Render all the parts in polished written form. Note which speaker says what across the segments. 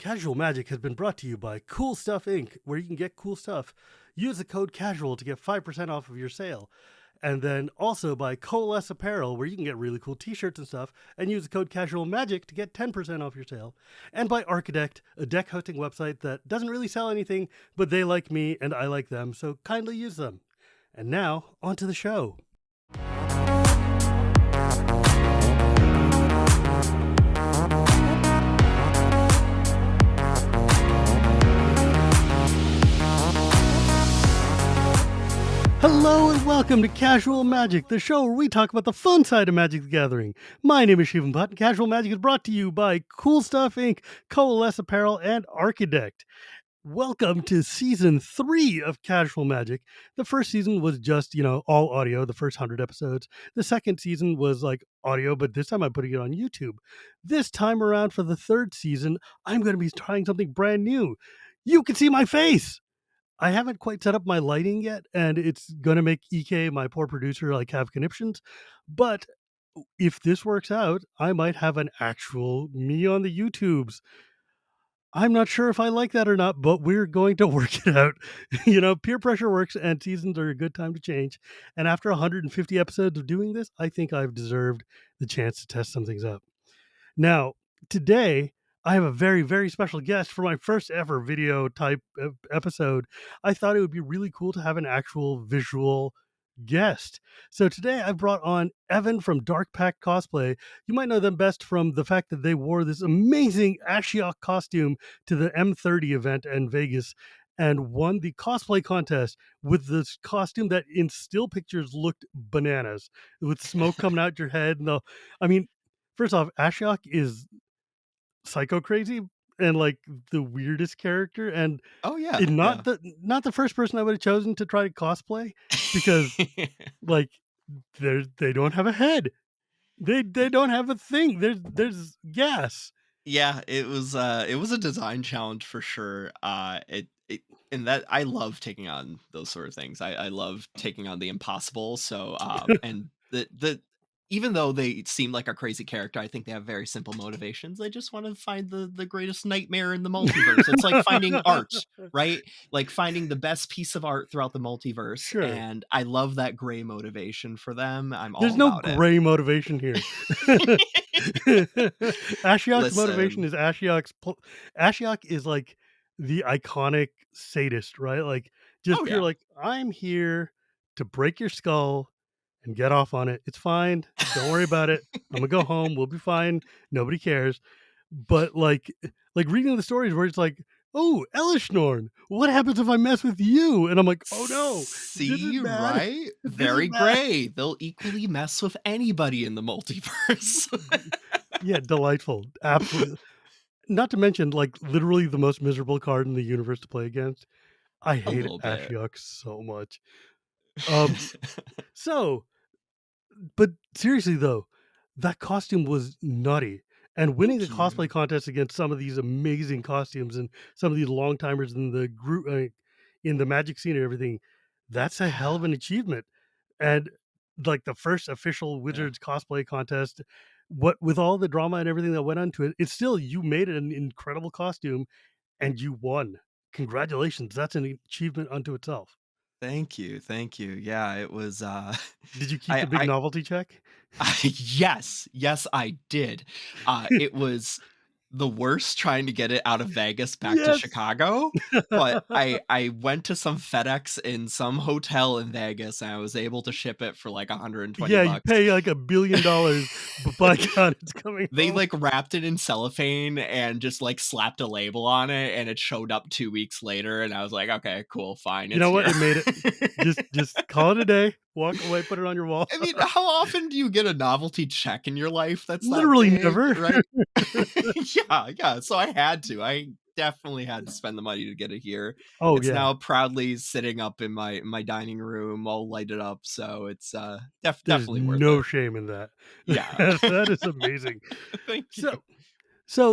Speaker 1: Casual Magic has been brought to you by Cool Stuff Inc., where you can get cool stuff. Use the code CASUAL to get 5% off of your sale. And then also by Coalesce Apparel, where you can get really cool t-shirts and stuff, and use the code CASUALMAGIC to get 10% off your sale. And by Archidect, a deck hosting website that doesn't really sell anything, but they like me and I like them, so kindly use them. And now, on to the show. Hello and welcome to Casual Magic, the show where we talk about the fun side of Magic the Gathering. My name is Shivam Bhatt, and Casual Magic is brought to you by Cool Stuff Inc., Coalesce Apparel, and Archidect. Welcome to Season 3 of Casual Magic. The first season was just, all audio, the first 100 episodes. The second season was like audio, but this time I'm putting it on YouTube. This time around for the third season, I'm going to be trying something brand new. You can see my face! I haven't quite set up my lighting yet, and it's going to make EK, my poor producer, have conniptions. But if this works out, I might have an actual me on the YouTubes. I'm not sure if I like that or not, but we're going to work it out. Peer pressure works, and seasons are a good time to change. And after 150 episodes of doing this, I think I've deserved the chance to test some things out. Now, today, I have a very, very special guest for my first ever video type episode. I thought it would be really cool to have an actual visual guest. So today I brought on Evan from Dark Pact Cosplay. You might know them best from the fact that they wore this amazing Ashiok costume to the M30 event in Vegas and won the cosplay contest with this costume that in still pictures looked bananas with smoke coming out your head. First off, Ashiok is psycho crazy and the weirdest character, and
Speaker 2: Oh, yeah,
Speaker 1: not
Speaker 2: yeah.
Speaker 1: the first person I would have chosen to try to cosplay because like they don't have a head. They don't have a thing. There's gas.
Speaker 2: Yeah, it was a design challenge for sure, it and that I love taking on those sort of things. I love taking on the impossible, so, and the even though they seem like a crazy character, I think they have very simple motivations. They just wanna find the greatest nightmare in the multiverse. It's like finding art, right? Like finding the best piece of art throughout the multiverse,
Speaker 1: Sure.
Speaker 2: and I love that gray motivation for them. I'm
Speaker 1: There's
Speaker 2: all
Speaker 1: no
Speaker 2: about it.
Speaker 1: gray motivation here. Ashiok's motivation
Speaker 2: Listen.
Speaker 1: is Ashiok is like the iconic sadist, right? Just
Speaker 2: Oh,
Speaker 1: pure
Speaker 2: yeah.
Speaker 1: I'm here to break your skull and get off on it. It's fine. Don't worry about it. I'm gonna go home. We'll be fine. Nobody cares. But reading the stories where it's like, oh, Elishnorn, what happens if I mess with you? And I'm like, oh no, this is
Speaker 2: See,
Speaker 1: bad.
Speaker 2: right?
Speaker 1: This is
Speaker 2: Very
Speaker 1: bad.
Speaker 2: gray. They'll equally mess with anybody in the multiverse.
Speaker 1: Yeah, delightful. Absolutely. Not to mention, literally the most miserable card in the universe to play against. I
Speaker 2: A
Speaker 1: hate
Speaker 2: little bit.
Speaker 1: Ashiok so much. Um, so, but seriously though, that costume was nutty. And winning the
Speaker 2: Thank
Speaker 1: cosplay
Speaker 2: you.
Speaker 1: contest against some of these amazing costumes and some of these long timers in the group in the magic scene and everything, that's a hell
Speaker 2: Yeah,
Speaker 1: of an achievement. And the first official
Speaker 2: yeah.
Speaker 1: Wizards cosplay contest, what with all the drama and everything that went into it, it's still you made an incredible costume and you won. Congratulations. That's an achievement unto itself.
Speaker 2: Thank you, thank you. Yeah, it was,
Speaker 1: Did you keep
Speaker 2: I
Speaker 1: the big
Speaker 2: I
Speaker 1: novelty check?
Speaker 2: yes, yes, I did. It was the worst trying to get it out of Vegas back to
Speaker 1: Yes.
Speaker 2: Chicago, but I went to some FedEx in some hotel in Vegas, and I was able to ship it for, like, 120
Speaker 1: Yeah, you
Speaker 2: bucks.
Speaker 1: pay like $1 billion, but by God, it's coming
Speaker 2: They,
Speaker 1: home.
Speaker 2: like, wrapped it in cellophane and just, like, slapped a label on it, and it showed up 2 weeks later, and I was like, "Okay, cool, fine,
Speaker 1: You
Speaker 2: it's
Speaker 1: know what?
Speaker 2: here."
Speaker 1: It made it. Just call it a day. Walk away, put it on your wall.
Speaker 2: I mean, how often do you get a novelty check in your life that's that
Speaker 1: Literally
Speaker 2: big,
Speaker 1: never.
Speaker 2: right? Yeah, yeah, so I had to. I definitely had to spend the money to get it here.
Speaker 1: Oh
Speaker 2: It's
Speaker 1: yeah.
Speaker 2: now proudly sitting up in my dining room, all lighted up, so it's,
Speaker 1: There's
Speaker 2: definitely worth
Speaker 1: no
Speaker 2: it.
Speaker 1: shame in that.
Speaker 2: Yeah.
Speaker 1: That is amazing.
Speaker 2: Thank
Speaker 1: So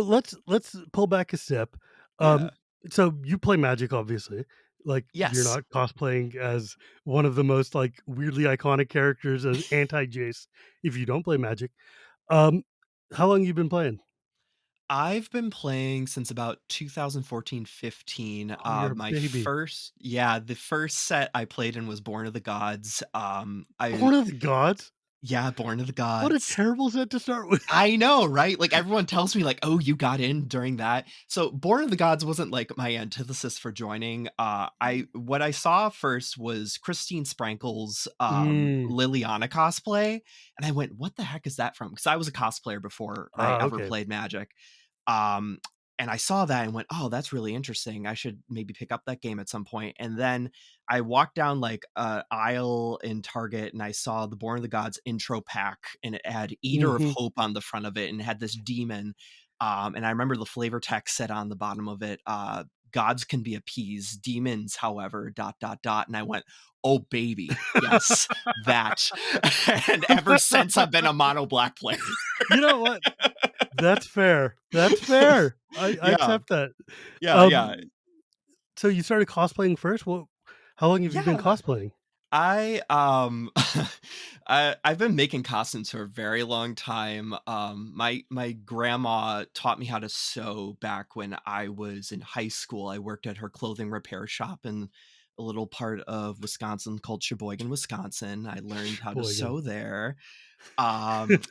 Speaker 2: you.
Speaker 1: let's pull back a step.
Speaker 2: Yeah.
Speaker 1: Um, so you play Magic, obviously. You're
Speaker 2: Yes.
Speaker 1: not cosplaying as one of the most weirdly iconic characters as anti Jace if you don't play Magic. Um, how long you been playing?
Speaker 2: I've been playing since about 2014, 15.
Speaker 1: Oh, you're a
Speaker 2: My
Speaker 1: baby.
Speaker 2: first yeah, the first set I played in was Born of the Gods. I
Speaker 1: Born of the Gods?
Speaker 2: Yeah, Born of the
Speaker 1: What a
Speaker 2: Gods.
Speaker 1: terrible set to start with.
Speaker 2: I know, right? Like, everyone tells me, like, "Oh, you got in during that." So, Born of the Gods wasn't, like, my antithesis for joining. I what I saw first was Christine Sprankle's,
Speaker 1: Mm.
Speaker 2: Liliana cosplay, and I went, "What the heck is that from?" Because I was a cosplayer before I ever
Speaker 1: Okay.
Speaker 2: played Magic. Um, and I saw that and went, "Oh, that's really interesting. I should maybe pick up that game at some point." And then I walked down like a aisle in Target and I saw the Born of the Gods intro pack and it had Eater of
Speaker 1: Mhm.
Speaker 2: Hope on the front of it and it had this demon. And I remember the flavor text said on the bottom of it, gods can be appeased, demons, however, dot, dot, dot. And I went, oh, baby. Yes, that. And ever since I've been a mono black player.
Speaker 1: You know what? That's fair. That's fair. I
Speaker 2: Yeah.
Speaker 1: accept that.
Speaker 2: Yeah. Yeah.
Speaker 1: Um, so you started cosplaying first? Well, how long have you been
Speaker 2: Yeah.
Speaker 1: cosplaying?
Speaker 2: I've been making costumes for a very long time. My grandma taught me how to sew back when I was in high school. I worked at her clothing repair shop in a little part of Wisconsin called Sheboygan, Wisconsin. I learned how to
Speaker 1: Sheboygan.
Speaker 2: sew there. Um,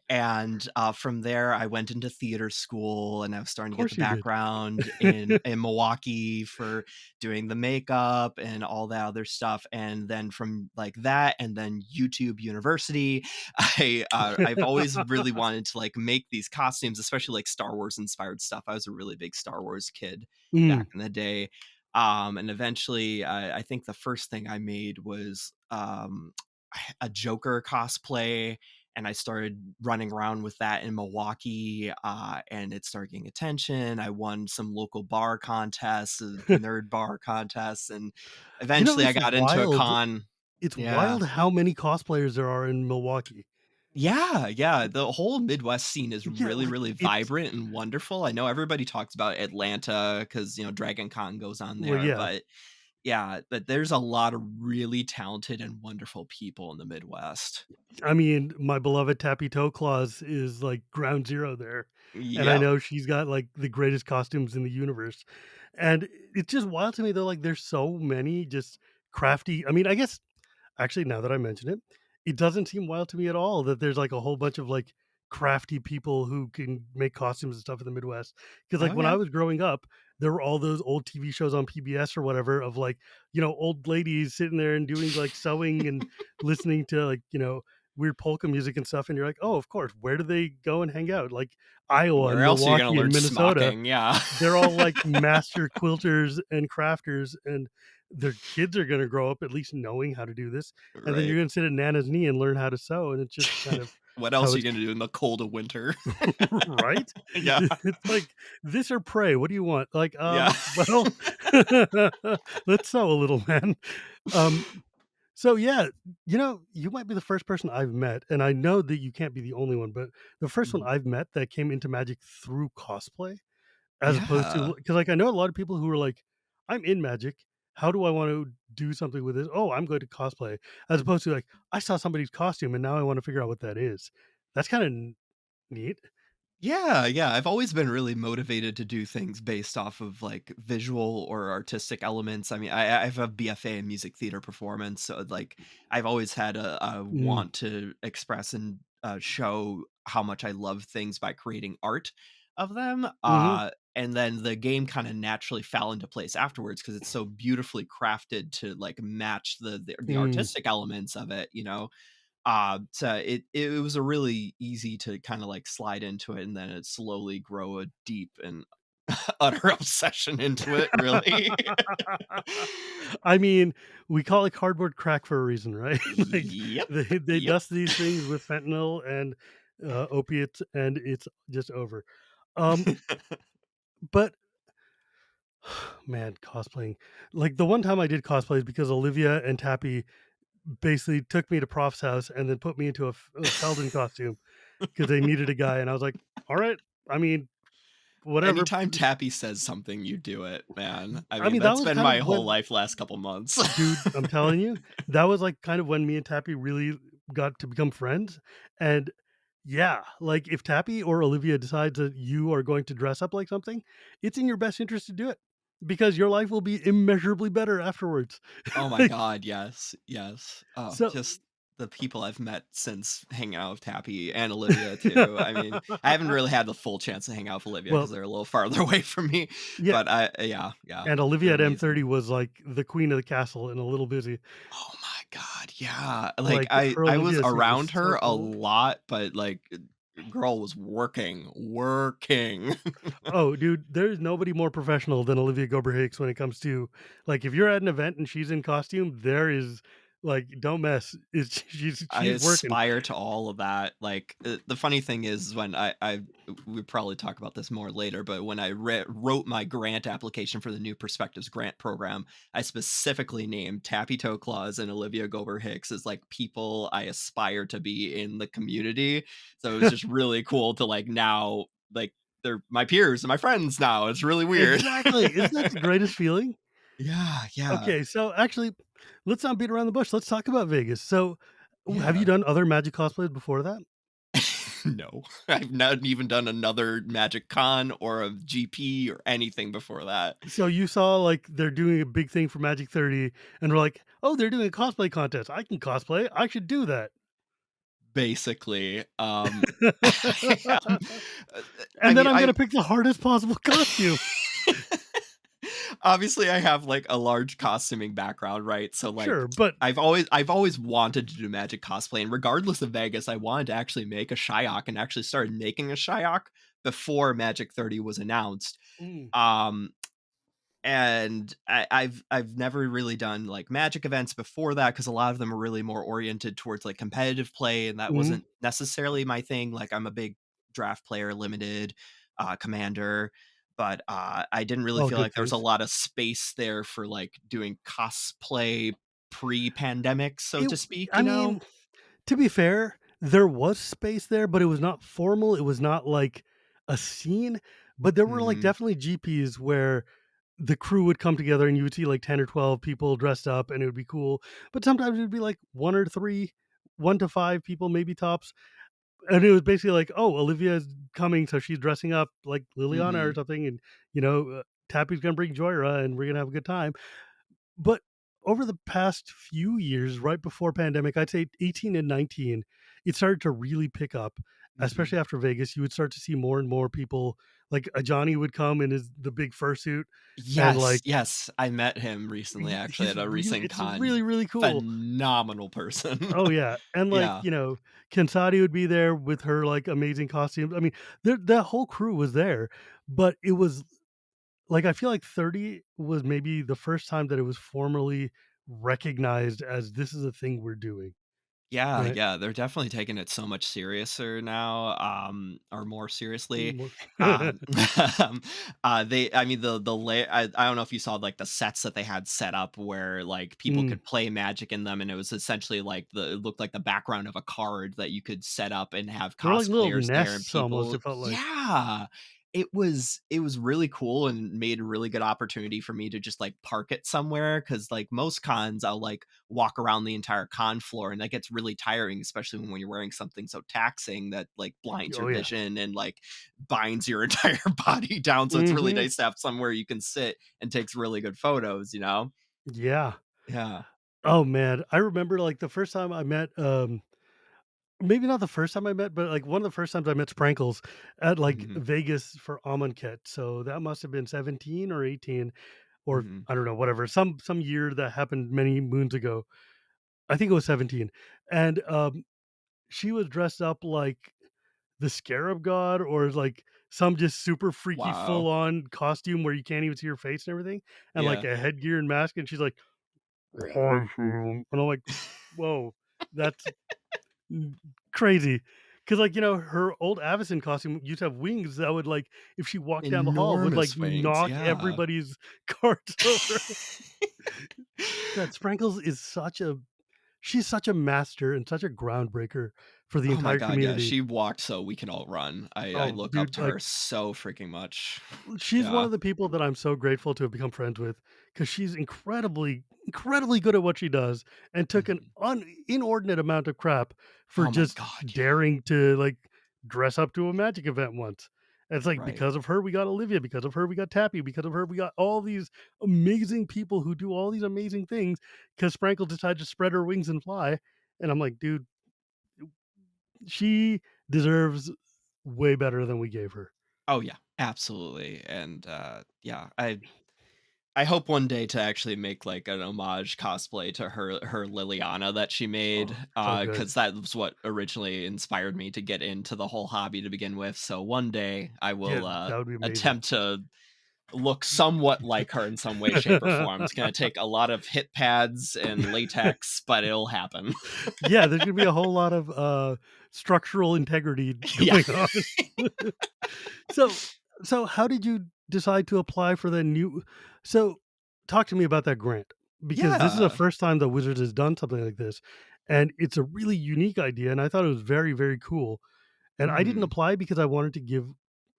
Speaker 2: and, from there, I went into theater school, and I was starting
Speaker 1: Of
Speaker 2: to get the
Speaker 1: course you did.
Speaker 2: background in Milwaukee for doing the makeup and all that other stuff, and then from, like, that and then YouTube University, I've always really wanted to, like, make these costumes, especially, like, Star Wars inspired stuff. I was a really big Star Wars kid
Speaker 1: Mm.
Speaker 2: back in the day, and eventually, I think the first thing I made was, a Joker cosplay, and I started running around with that in Milwaukee, and it started getting attention. I won some local bar contests, nerd bar contests, and
Speaker 1: You know,
Speaker 2: eventually I got into a con.
Speaker 1: it's
Speaker 2: Yeah.
Speaker 1: wild how many cosplayers there are in Milwaukee.
Speaker 2: Yeah, yeah, the whole Midwest scene is
Speaker 1: Yeah,
Speaker 2: really,
Speaker 1: like,
Speaker 2: really
Speaker 1: it's
Speaker 2: vibrant and wonderful. I know everybody talks about Atlanta because Dragon Con goes on
Speaker 1: well,
Speaker 2: there,
Speaker 1: yeah.
Speaker 2: but yeah, but there's a lot of really talented and wonderful people in the Midwest.
Speaker 1: I mean, my beloved Tappy Toe Claus is, like, ground zero there, and I
Speaker 2: Yep.
Speaker 1: know she's got, like, the greatest costumes in the universe, and it's just wild to me, though, like, there's so many just crafty I mean, I guess actually, now that I mention it, it doesn't seem wild to me at all that there's, like, a whole bunch of, like, crafty people who can make costumes and stuff in the Midwest. Because like,
Speaker 2: Oh,
Speaker 1: when I
Speaker 2: yeah.
Speaker 1: was growing up, there were all those old TV shows on PBS or whatever of, like, old ladies sitting there and doing, like, sewing and listening to, like, weird polka music and stuff, and you're like, "Oh, of course, where do they go and hang out?" Like, Iowa
Speaker 2: Where
Speaker 1: and
Speaker 2: else are you gonna
Speaker 1: Milwaukee
Speaker 2: learn
Speaker 1: and Minnesota,
Speaker 2: smocking? Yeah.
Speaker 1: they're all, like, master quilters and crafters, and their kids are gonna grow up at least knowing how to do this, and then
Speaker 2: Right.
Speaker 1: you're gonna sit at Nana's knee and learn how to sew, and it's just kind of
Speaker 2: What
Speaker 1: how
Speaker 2: else are you
Speaker 1: it's
Speaker 2: gonna do in the cold of winter?
Speaker 1: right?
Speaker 2: Yeah.
Speaker 1: It's like, "This or pray, what do you want?" Like,
Speaker 2: Yeah.
Speaker 1: well, let's sew a little, man. Um, so yeah, you might be the first person I've met, and I know that you can't be the only one, but the first one
Speaker 2: Mhm.
Speaker 1: I've met that came into magic through cosplay. As opposed to
Speaker 2: Yeah.
Speaker 1: because, like, I know a lot of people who are like, "I'm in magic. How do I want to do something with this? Oh, I'm going to cosplay." As opposed to like, "I saw somebody's costume and now I want to figure out what that is." That's kinda neat.
Speaker 2: Yeah, yeah, I've always been really motivated to do things based off of, like, visual or artistic elements. I mean, I have a BFA in music theater performance, so, like, I've always had a
Speaker 1: Mm,
Speaker 2: want to express and, show how much I love things by creating art of them,
Speaker 1: mhm,
Speaker 2: and then the game kinda naturally fell into place afterwards because it's so beautifully crafted to, like, match the
Speaker 1: mm.
Speaker 2: artistic elements of it, you know? So it was a really easy to kinda, like, slide into it, and then it slowly grow a deep and utter obsession into it, really.
Speaker 1: I mean, we call it cardboard crack for a reason, right? Like,
Speaker 2: Yep,
Speaker 1: they
Speaker 2: yep.
Speaker 1: dust these things with fentanyl and, opiates, and it's just over. Um, but man, cosplaying. Like, the one time I did cosplay is because Olivia and Tappy basically took me to Prof's house and then put me into a Sheldon costume because they needed a guy, and I was like, "All right, I mean, whatever."
Speaker 2: Anytime Tappy says something, you do it, man. I
Speaker 1: I
Speaker 2: mean,
Speaker 1: mean, that
Speaker 2: that's
Speaker 1: was
Speaker 2: been
Speaker 1: kind
Speaker 2: my
Speaker 1: of
Speaker 2: whole
Speaker 1: when
Speaker 2: life last couple months.
Speaker 1: dude, I'm telling you, that was, like, kind of when me and Tappy really got to become friends, and Yeah, like, if Tappy or Olivia decides that you are going to dress up like something, it's in your best interest to do it, because your life will be immeasurably better afterwards.
Speaker 2: Oh my
Speaker 1: Like,
Speaker 2: god, yes, yes. Oh,
Speaker 1: so
Speaker 2: just the people I've met since hanging out with Tappy and Olivia too. I mean, I haven't really had the full chance to hang out with Olivia
Speaker 1: well,
Speaker 2: because they're a little farther away from me,
Speaker 1: yeah,
Speaker 2: but yeah, yeah,
Speaker 1: and
Speaker 2: they're
Speaker 1: Olivia at
Speaker 2: amazing.
Speaker 1: M30 was, like, the queen of the castle and a little busy.
Speaker 2: Oh my god, yeah, like,
Speaker 1: Like, her
Speaker 2: I was
Speaker 1: Olivia suit was
Speaker 2: around
Speaker 1: so
Speaker 2: her a
Speaker 1: cool.
Speaker 2: lot, but, like, girl was working.
Speaker 1: Oh, dude, there's nobody more professional than Olivia Gober-Hicks when it comes to, like, if you're at an event and she's in costume, there is, like, don't mess. It's
Speaker 2: I
Speaker 1: she's working.
Speaker 2: aspire to all of that. Like, the funny thing is when I we probably talk about this more later, but when I wrote my grant application for the New Perspectives grant program, I specifically named Tappy Toe Claus and Olivia Gober Hicks as like people I aspire to be in the community. So it was just really cool to like now like they're my peers and my friends now. It's really weird.
Speaker 1: Exactly. Isn't that the greatest feeling?
Speaker 2: Yeah, yeah,
Speaker 1: Okay, so actually, let's not beat around the bush. Let's talk about Vegas. So, have you
Speaker 2: yeah.
Speaker 1: done other Magic cosplays before that?
Speaker 2: No, I've not even done another Magic Con or a GP or anything before that.
Speaker 1: So you saw like they're doing a big thing for Magic 30, and we're like, oh, they're doing a cosplay contest. I can cosplay. I should do that.
Speaker 2: Basically, I am, uh, I
Speaker 1: And then
Speaker 2: mean,
Speaker 1: I'm gonna pick the hardest possible costume.
Speaker 2: obviously I have like a large costuming background, right? So like
Speaker 1: Sure, but
Speaker 2: I've always wanted to do Magic cosplay, and regardless of Vegas, I wanted to actually make a Shyok and actually started making a Shyok before Magic 30 was announced.
Speaker 1: mm,
Speaker 2: Um, and I've never really done like Magic events before that because a lot of them are really more oriented towards like competitive play, and that
Speaker 1: mhm.
Speaker 2: wasn't necessarily my thing. Like I'm a big draft player, limited, commander, but I didn't really
Speaker 1: All
Speaker 2: feel
Speaker 1: good
Speaker 2: like there was a
Speaker 1: things.
Speaker 2: lot of space there for like doing cosplay pre-pandemic, so
Speaker 1: It
Speaker 2: to speak.
Speaker 1: I
Speaker 2: You know?
Speaker 1: mean, to be fair, there was space there, but it was not formal. It was not like a scene, but there were like
Speaker 2: Hmm.
Speaker 1: definitely GPs where the crew would come together and you would see like 10 or 12 people dressed up and it would be cool. But sometimes it would be like one or three, 1 to 5 people, maybe tops. And it was basically like, oh, Olivia's coming, so she's dressing up like Liliana or
Speaker 2: Hmm.
Speaker 1: something. And, Tappy's going to bring Joyra and we're going to have a good time. But over the past few years, right before pandemic, I'd say 18 and 19, it started to really pick up,
Speaker 2: Hmm.
Speaker 1: especially after Vegas. You would start to see more and more people like a Johnny would come in his the big fursuit and
Speaker 2: Yes,
Speaker 1: like
Speaker 2: yes, I met him recently actually
Speaker 1: he's
Speaker 2: at a
Speaker 1: really
Speaker 2: recent
Speaker 1: it's
Speaker 2: con.
Speaker 1: really, really cool.
Speaker 2: Phenomenal person.
Speaker 1: Oh yeah. And like,
Speaker 2: Yeah.
Speaker 1: Kensadi would be there with her like amazing costumes. I mean, the whole crew was there, but it was like I feel like 30 was maybe the first time that it was formally recognized as this is a thing we're doing.
Speaker 2: Yeah,
Speaker 1: Right.
Speaker 2: yeah, they're definitely taking it so much seriouser now, or more seriously.
Speaker 1: More
Speaker 2: Um, they I mean, I don't know if you saw, like, the sets that they had set up where, like, people
Speaker 1: Mm.
Speaker 2: could play Magic in them, and it was essentially like it looked like the background of a card that you could set up and have
Speaker 1: They're like little
Speaker 2: cosplayers there and
Speaker 1: nests almost,
Speaker 2: people.
Speaker 1: it felt like.
Speaker 2: Yeah. It was really cool and made a really good opportunity for me to just, like, park it somewhere because like, most cons, I'll, like, walk around the entire con floor and that gets really tiring, especially when you're wearing something so taxing that like blinds your
Speaker 1: Oh, yeah.
Speaker 2: vision and like binds your entire body down, so it's really
Speaker 1: Mhm.
Speaker 2: nice to have somewhere you can sit and takes really good photos, you know?
Speaker 1: Yeah.
Speaker 2: Yeah.
Speaker 1: Oh, man. I remember, like, the first time I met, maybe not the first time I met, but, like, one of the first times I met Sprankles at, like,
Speaker 2: Mhm.
Speaker 1: Vegas for Amonkhet, so that must have been 17 or 18 or
Speaker 2: Mhm.
Speaker 1: I don't know, whatever, some year that happened many moons ago. I think it was 17, and, she was dressed up like the Scarab God or like some just super freaky
Speaker 2: Wow.
Speaker 1: full on costume where you can't even see her face and everything, and like
Speaker 2: Yeah.
Speaker 1: a headgear and mask, and she's like, "Hi, Shivam," and I'm like, "Whoa, that's n crazy." 'Cause, like, her old Avacyn costume used to have wings that would, like, if she walked down the hall, would, like,
Speaker 2: Enormous wings,
Speaker 1: knock
Speaker 2: yeah.
Speaker 1: everybody's cards over. God, Sprankles is she's such a master and such a groundbreaker for the
Speaker 2: Oh my
Speaker 1: entire
Speaker 2: god, yeah,
Speaker 1: community.
Speaker 2: she walked so we can all run. I
Speaker 1: Oh,
Speaker 2: look up
Speaker 1: dude,
Speaker 2: to
Speaker 1: like
Speaker 2: her so freaking much.
Speaker 1: she's one
Speaker 2: Yeah.
Speaker 1: of the people that I'm so grateful to have become friends with because she's incredibly good at what she does and took an
Speaker 2: Mhm.
Speaker 1: inordinate amount of crap for
Speaker 2: Oh my
Speaker 1: just
Speaker 2: god, yeah.
Speaker 1: daring to like. dress up to a magic event once. And it's like
Speaker 2: Right.
Speaker 1: because of her we got Olivia, because of her we got Tappy, because of her we got all these amazing people who do all these amazing things because Sprankle decided to spread her wings and fly. And I'm like, dude, she deserves way better than we gave her.
Speaker 2: Oh, yeah, absolutely, and, yeah, I hope one day to actually make, like, an homage cosplay to her Liliana that she made,
Speaker 1: Oh, so good.
Speaker 2: because that was what originally inspired me to get into the whole hobby to begin with, so one day I
Speaker 1: Yeah,
Speaker 2: will,
Speaker 1: that would be amazing.
Speaker 2: attempt to look somewhat like her in some way, shape, or form. It's gonna take a lot of hit pads and latex, but it'll happen.
Speaker 1: Yeah, there's gonna be a whole lot of, structural integrity
Speaker 2: Yeah.
Speaker 1: going on. So so how did you decide to apply for the new so talk to me about that grant, because this is the
Speaker 2: Yeah.
Speaker 1: first time that Wizards has done something like this, and it's a really unique idea, and I thought it was very, very cool, and I didn't
Speaker 2: Mhm.
Speaker 1: apply because I wanted to give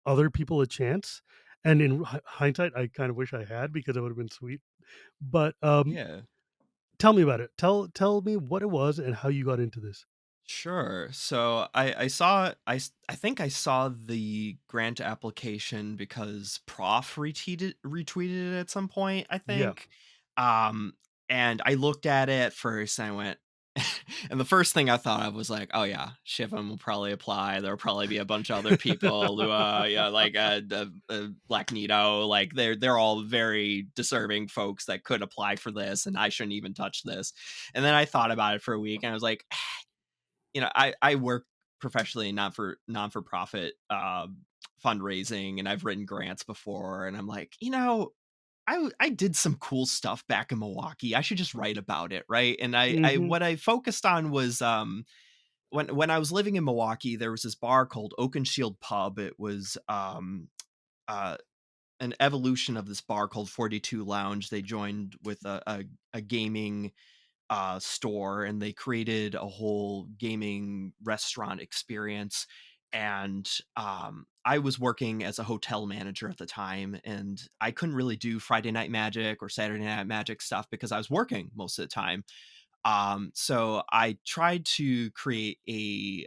Speaker 1: other people a chance, and in hindsight, I kind of wish I had because it would have been sweet, but,
Speaker 2: Yeah.
Speaker 1: tell me about it. Tell me what it was and how you got into this.
Speaker 2: Sure. So I saw I think I saw the grant application because Prof retweeted it at some point, I
Speaker 1: Yeah.
Speaker 2: think. Um and I looked at it first and I went and the first thing I thought of was like, oh yeah, Shivam will probably apply. There'll probably be a bunch of other people who yeah, like Black Nito, like they're all very deserving folks that could apply for this and I shouldn't even touch this. And then I thought about it for a week and I was like, I work professionally not for non-for-profit fundraising, and I've written grants before, and I'm like, I did some cool stuff back in Milwaukee. I should just write about it, right? And I
Speaker 1: Mhm.
Speaker 2: what I focused on was when I was living in Milwaukee, there was this bar called Oak and Shield Pub. It was uh an evolution of this bar called 42 Lounge. They joined with a gaming store and they created a whole gaming restaurant experience. And I was working as a hotel manager at the time, and I couldn't really do Friday Night Magic or Saturday Night Magic stuff because I was working most of the time. So I tried to create a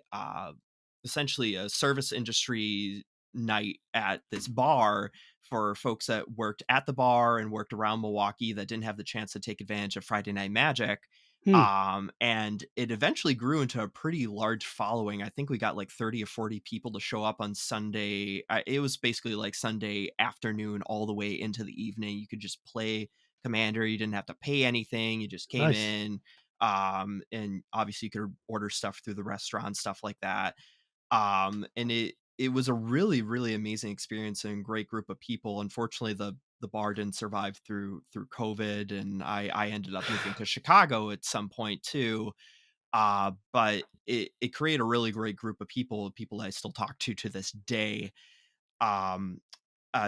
Speaker 2: essentially a service industry night at this bar for folks that worked at the bar and worked around Milwaukee that didn't have the chance to take advantage of Friday Night Magic.
Speaker 1: Hmm.
Speaker 2: And it eventually grew into a pretty large following. I think we got like 30 or 40 people to show up on Sunday. It was basically like Sunday afternoon all the way into the evening. You could just play Commander. You didn't have to pay anything. You just came
Speaker 1: Nice.
Speaker 2: in, and obviously you could order stuff through the restaurant, stuff like that. And it was a really really amazing experience and great group of people. Unfortunately, the bar didn't survive through COVID, and I ended up moving to Chicago at some point too. But it created a really great group of people I still talk to this day. um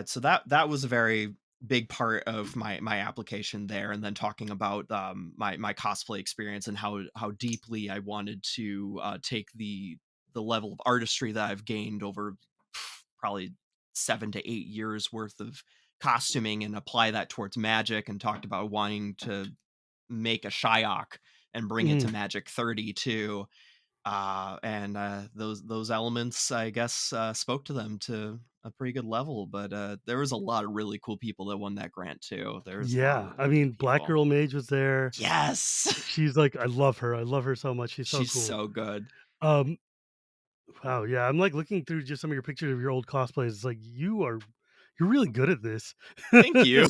Speaker 2: so that was a very big part of my application there, and then talking about my cosplay experience and how deeply I wanted to take the level of artistry that I've gained over probably 7 to 8 years worth of costuming and apply that towards magic, and talked about wanting to make a Shyok and bring it to
Speaker 1: Mm.
Speaker 2: Magic 30 too. And those elements, I guess, spoke to them to a pretty good level. But there was a lot of really cool people that won that grant too. There was a lot of
Speaker 1: Yeah, I
Speaker 2: really
Speaker 1: mean,
Speaker 2: good
Speaker 1: Black
Speaker 2: people.
Speaker 1: Girl Mage was there.
Speaker 2: Yes,
Speaker 1: She's like I love her. I love her so much. She's so
Speaker 2: she's
Speaker 1: cool.
Speaker 2: so good.
Speaker 1: Um, wow, yeah, I'm like looking through just some of your pictures of your old cosplays. It's like you're really good at this.
Speaker 2: Thank you.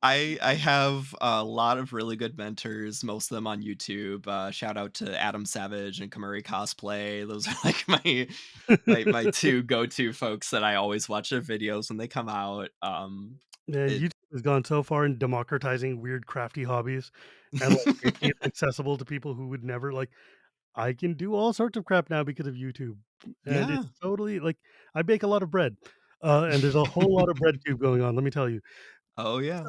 Speaker 2: I have a lot of really good mentors, most of them on YouTube. Shout out to Adam Savage and Kamuri Cosplay. Those are like my two go-to folks that I always watch their videos when they come out.
Speaker 1: Man,
Speaker 2: It
Speaker 1: YouTube has gone so far in democratizing weird crafty hobbies and like making it accessible to people who would never like I can do all sorts of crap now because of YouTube. And
Speaker 2: Yeah.
Speaker 1: it's totally like I bake a lot of bread. And there's a whole lot of bread tube going on, let me tell you.
Speaker 2: Oh, yeah.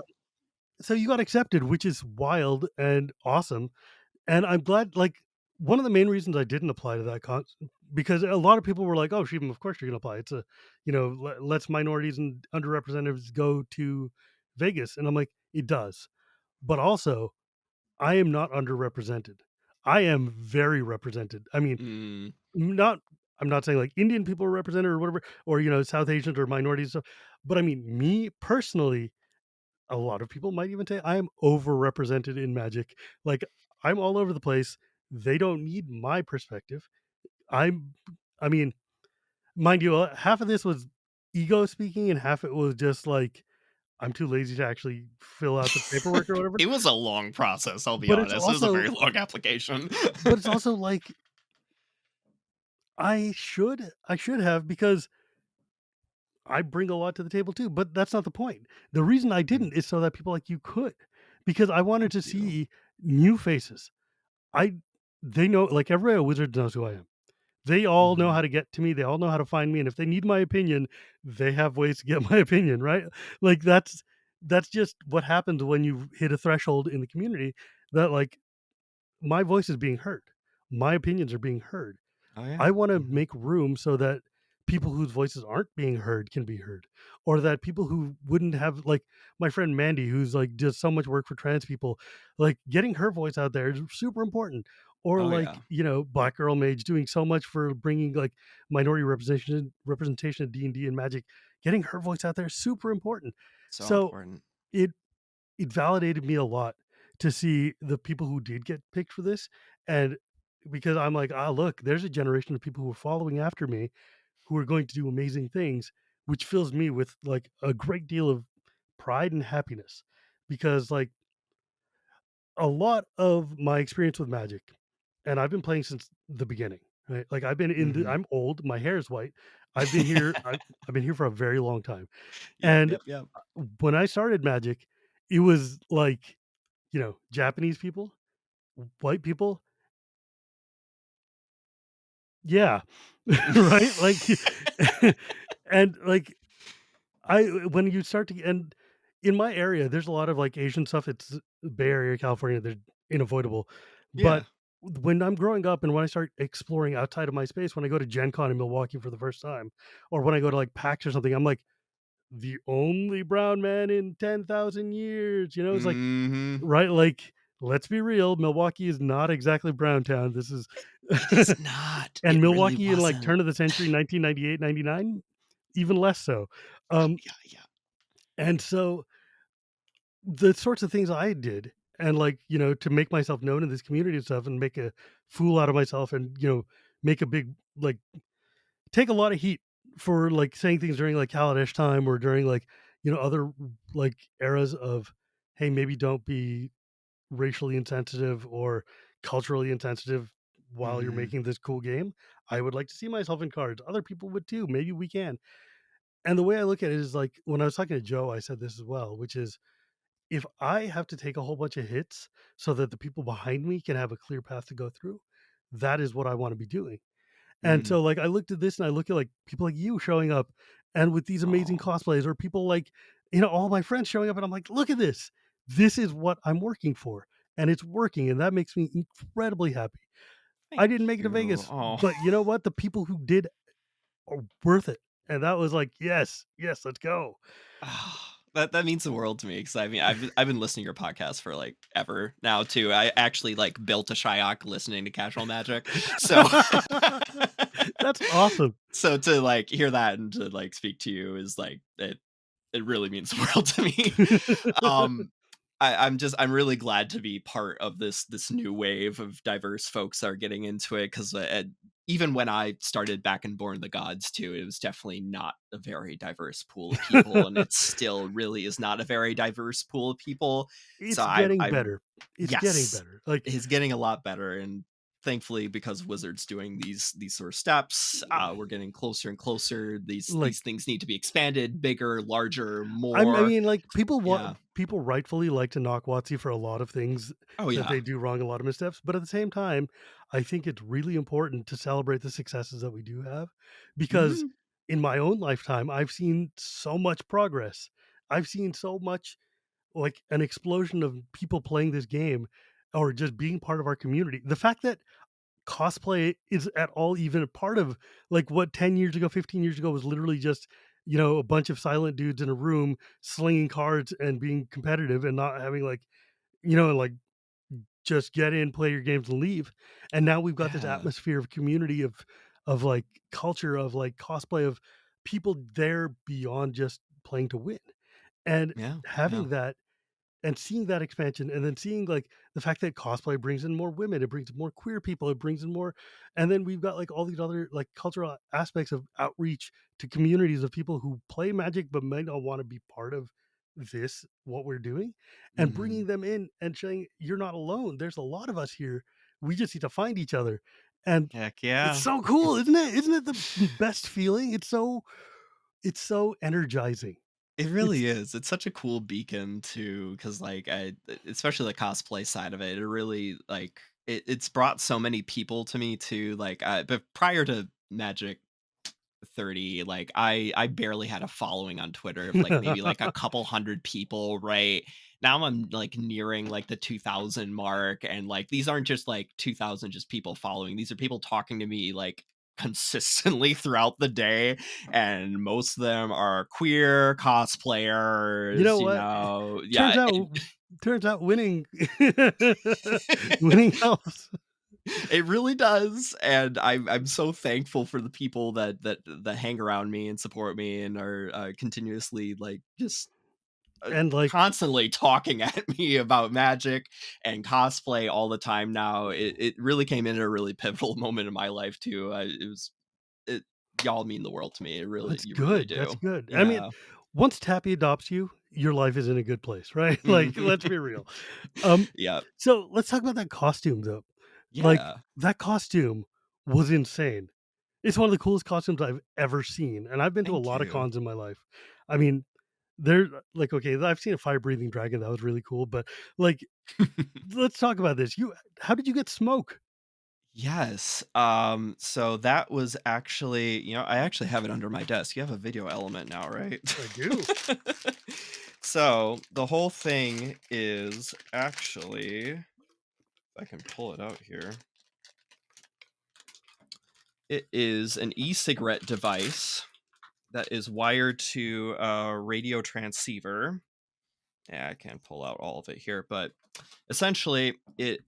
Speaker 1: So you got accepted, which is wild and awesome. And I'm glad, like, one of the main reasons I didn't apply to that because a lot of people were like, "Oh, Sheben, of course you're gonna apply. It's a, lets minorities and underrepresented go to Vegas." And I'm like, "It does." But also, I am not underrepresented. I am very represented. I mean,
Speaker 2: Mm.
Speaker 1: not I'm not saying like Indian people are represented or whatever, or South Asians or minorities stuff, but I mean me personally, a lot of people might even say I am overrepresented in magic. Like I'm all over the place. They don't need my perspective. I'm I mean, mind you, half of this was ego speaking and half it was just like I'm too lazy to actually fill out the paperwork or whatever.
Speaker 2: It was a long process, I'll be
Speaker 1: But it's
Speaker 2: honest. It was a
Speaker 1: also
Speaker 2: very long application.
Speaker 1: but it's also like I should have because I bring a lot to the table too, but that's not the point. The reason I
Speaker 2: Mm,
Speaker 1: didn't is so that people like you could, because I wanted
Speaker 2: thank
Speaker 1: to
Speaker 2: you.
Speaker 1: see new faces. I They know, like, everybody at Wizards knows who I am. They all know how
Speaker 2: Mhm.
Speaker 1: to get to me, they all know how to find me, and if they need my opinion, they have ways to get my opinion, right? Like, that's just what happens when you hit a threshold in the community that, like, my voice is being heard. My opinions are being heard.
Speaker 2: Oh, yeah.
Speaker 1: I wanna
Speaker 2: Mhm.
Speaker 1: make room so that people whose voices aren't being heard can be heard, or that people who wouldn't have, like, my friend Mandy, who's, like, does so much work for trans people, like, getting her voice out there is super important, or,
Speaker 2: Oh,
Speaker 1: like,
Speaker 2: yeah.
Speaker 1: Black Girl Mage doing so much for bringing, like, minority representation of D&D and Magic, getting her voice out there is super important.
Speaker 2: So
Speaker 1: So,
Speaker 2: important.
Speaker 1: it it validated me a lot to see the people who did get picked for this, and because I'm like, "Ah, look, there's a generation of people who are following after me who are going to do amazing things," which fills me with, like, a great deal of pride and happiness because, like, a lot of my experience with Magic, and I've been playing since the beginning, right? Like,
Speaker 2: Mhm.
Speaker 1: I'm old, my hair is white. I've been here for a very long time,
Speaker 2: Yep,
Speaker 1: and
Speaker 2: yep, yep.
Speaker 1: when I started Magic, it was like, Japanese people, white people. Yeah. Right? Like, and, like, when you start to and in my area, there's a lot of, like, Asian stuff. It's Bay Area, California, they're unavoidable. But
Speaker 2: Yeah.
Speaker 1: when I'm growing up and when I start exploring outside of my space, when I go to Gen Con in Milwaukee for the first time, or when I go to, like, PAX or something, I'm like, "The only brown man in 10,000 years," It's like,
Speaker 2: Mhm.
Speaker 1: right? Like, let's be real, Milwaukee is not exactly brown town. This is
Speaker 2: It is not.
Speaker 1: and
Speaker 2: It really
Speaker 1: Milwaukee in, like,
Speaker 2: wasn't.
Speaker 1: turn of the century, 1998, 99, even less so. Um,
Speaker 2: Yeah, yeah.
Speaker 1: and so the sorts of things I did and, like, to make myself known in this community and stuff and make a fool out of myself and, make a big, like, take a lot of heat for, like, saying things during, like, Kaladesh time or during, like, other, like, eras of, "Hey, maybe don't be racially insensitive or culturally insensitive while you're
Speaker 2: Mhm.
Speaker 1: making this cool game. I would like to see myself in cards. Other people would too. Maybe we can." And the way I look at it is like when I was talking to Joe, I said this as well, which is if I have to take a whole bunch of hits so that the people behind me can have a clear path to go through, that is what I want to be doing. And
Speaker 2: Mm.
Speaker 1: so, like, I looked at this and I look at like people like you showing up and with these amazing
Speaker 2: Aw.
Speaker 1: cosplays or people like, all my friends showing up and I'm like, look at this. This is what I'm working for. And it's working. And that makes me incredibly happy. I
Speaker 2: Thank
Speaker 1: didn't make it to
Speaker 2: you.
Speaker 1: Vegas,
Speaker 2: Oh.
Speaker 1: but you know what? The people who did are worth it. And that was like, yes, yes, let's go.
Speaker 2: That means the world to me because I mean, I've been listening to your podcast for, like, ever now too. I actually, like, built a Shyok listening to Casual Magic. So
Speaker 1: That's awesome.
Speaker 2: so to, like, hear that and to, like, speak to you is, like, it really means the world to me. Um, I'm really glad to be part of this new wave of diverse folks that are getting into it because even when I started back in Born of the Gods too, it was definitely not a very diverse pool of people, and it still really is not a very diverse pool of people. So
Speaker 1: It's getting
Speaker 2: I
Speaker 1: better. It's getting
Speaker 2: yes,
Speaker 1: better. Like,
Speaker 2: it's getting a lot better, and thankfully because Wizards doing these sort of steps, we're getting closer and closer. These
Speaker 1: like
Speaker 2: things need to be expanded, bigger, larger,
Speaker 1: I
Speaker 2: more.
Speaker 1: mean, like,
Speaker 2: Yeah.
Speaker 1: people rightfully like to knock WotC for a lot of things
Speaker 2: Oh
Speaker 1: that
Speaker 2: yeah.
Speaker 1: they do wrong, a lot of missteps, but at the same time, I think it's really important to celebrate the successes that we do have, because
Speaker 2: Mhm.
Speaker 1: in my own lifetime, I've seen so much progress. I've seen so much, like, an explosion of people playing this game or just being part of our community. The fact that cosplay is at all even a part of, like, what 10 years ago, 15 years ago was literally just, a bunch of silent dudes in a room slinging cards and being competitive and not having, like, like, just get in, play your games, and leave. And now we've got this
Speaker 2: Yeah.
Speaker 1: atmosphere of community of like culture of like cosplay of people there beyond just playing to win. And
Speaker 2: Yeah. Yeah.
Speaker 1: having that and seeing that expansion and then seeing like the fact that cosplay brings in more women, it brings more queer people, it brings in more, and then we've got like all these other like cultural aspects of outreach to communities of people who play magic but might not want to be part of this what we're doing, and
Speaker 2: Mhm.
Speaker 1: bringing them in and saying you're not alone, there's a lot of us here, we just need to find each other. And
Speaker 2: Heck
Speaker 1: it's
Speaker 2: yeah.
Speaker 1: so cool, isn't it the best feeling? It's so energizing.
Speaker 2: It
Speaker 1: It's
Speaker 2: really is. It's such a cool beacon too, because like especially the cosplay side of it, it really like it's brought so many people to me too. Like, but prior to Magic 30, like I barely had a following on Twitter of like maybe like a couple hundred people, right? Now I'm like nearing like the 2000 mark, and like these aren't just like 2000 just people following. These are people talking to me like consistently throughout the day, and most of them are queer
Speaker 1: You
Speaker 2: cosplayers,
Speaker 1: know what?
Speaker 2: yeah.
Speaker 1: Turns out turns out winning winning helps.
Speaker 2: It really does, and I'm so thankful for the people that hang around me and support me and are, continuously, like, just,
Speaker 1: And, like
Speaker 2: constantly talking at me about magic and cosplay all the time now. It really came in at a really pivotal moment in my life too. It y'all mean the world to me. It really
Speaker 1: that's
Speaker 2: you really
Speaker 1: good, that's
Speaker 2: do.
Speaker 1: good. I mean,
Speaker 2: Yeah.
Speaker 1: once Tappy adopts you, your life is in a good place, right? Like,
Speaker 2: Mhm.
Speaker 1: let's be real. Um,
Speaker 2: Yeah.
Speaker 1: so let's talk about that costume, though. Like,
Speaker 2: Yeah.
Speaker 1: that costume was insane. It's one of the coolest costumes I've ever seen, and I've been to a
Speaker 2: Thank
Speaker 1: lot of
Speaker 2: you.
Speaker 1: cons in my life. I mean, there like, okay, I've seen a fire-breathing dragon, that was really cool, but, like, let's talk about this. How did you get smoke?
Speaker 2: Yes. So that was actually, I actually have it under my desk. You have a video element now, right?
Speaker 1: I do.
Speaker 2: So the whole thing is actually, if I can pull it out here, it is an e-cigarette device that is wired to a radio transceiver. Yeah, I can't pull out all of it here, but essentially it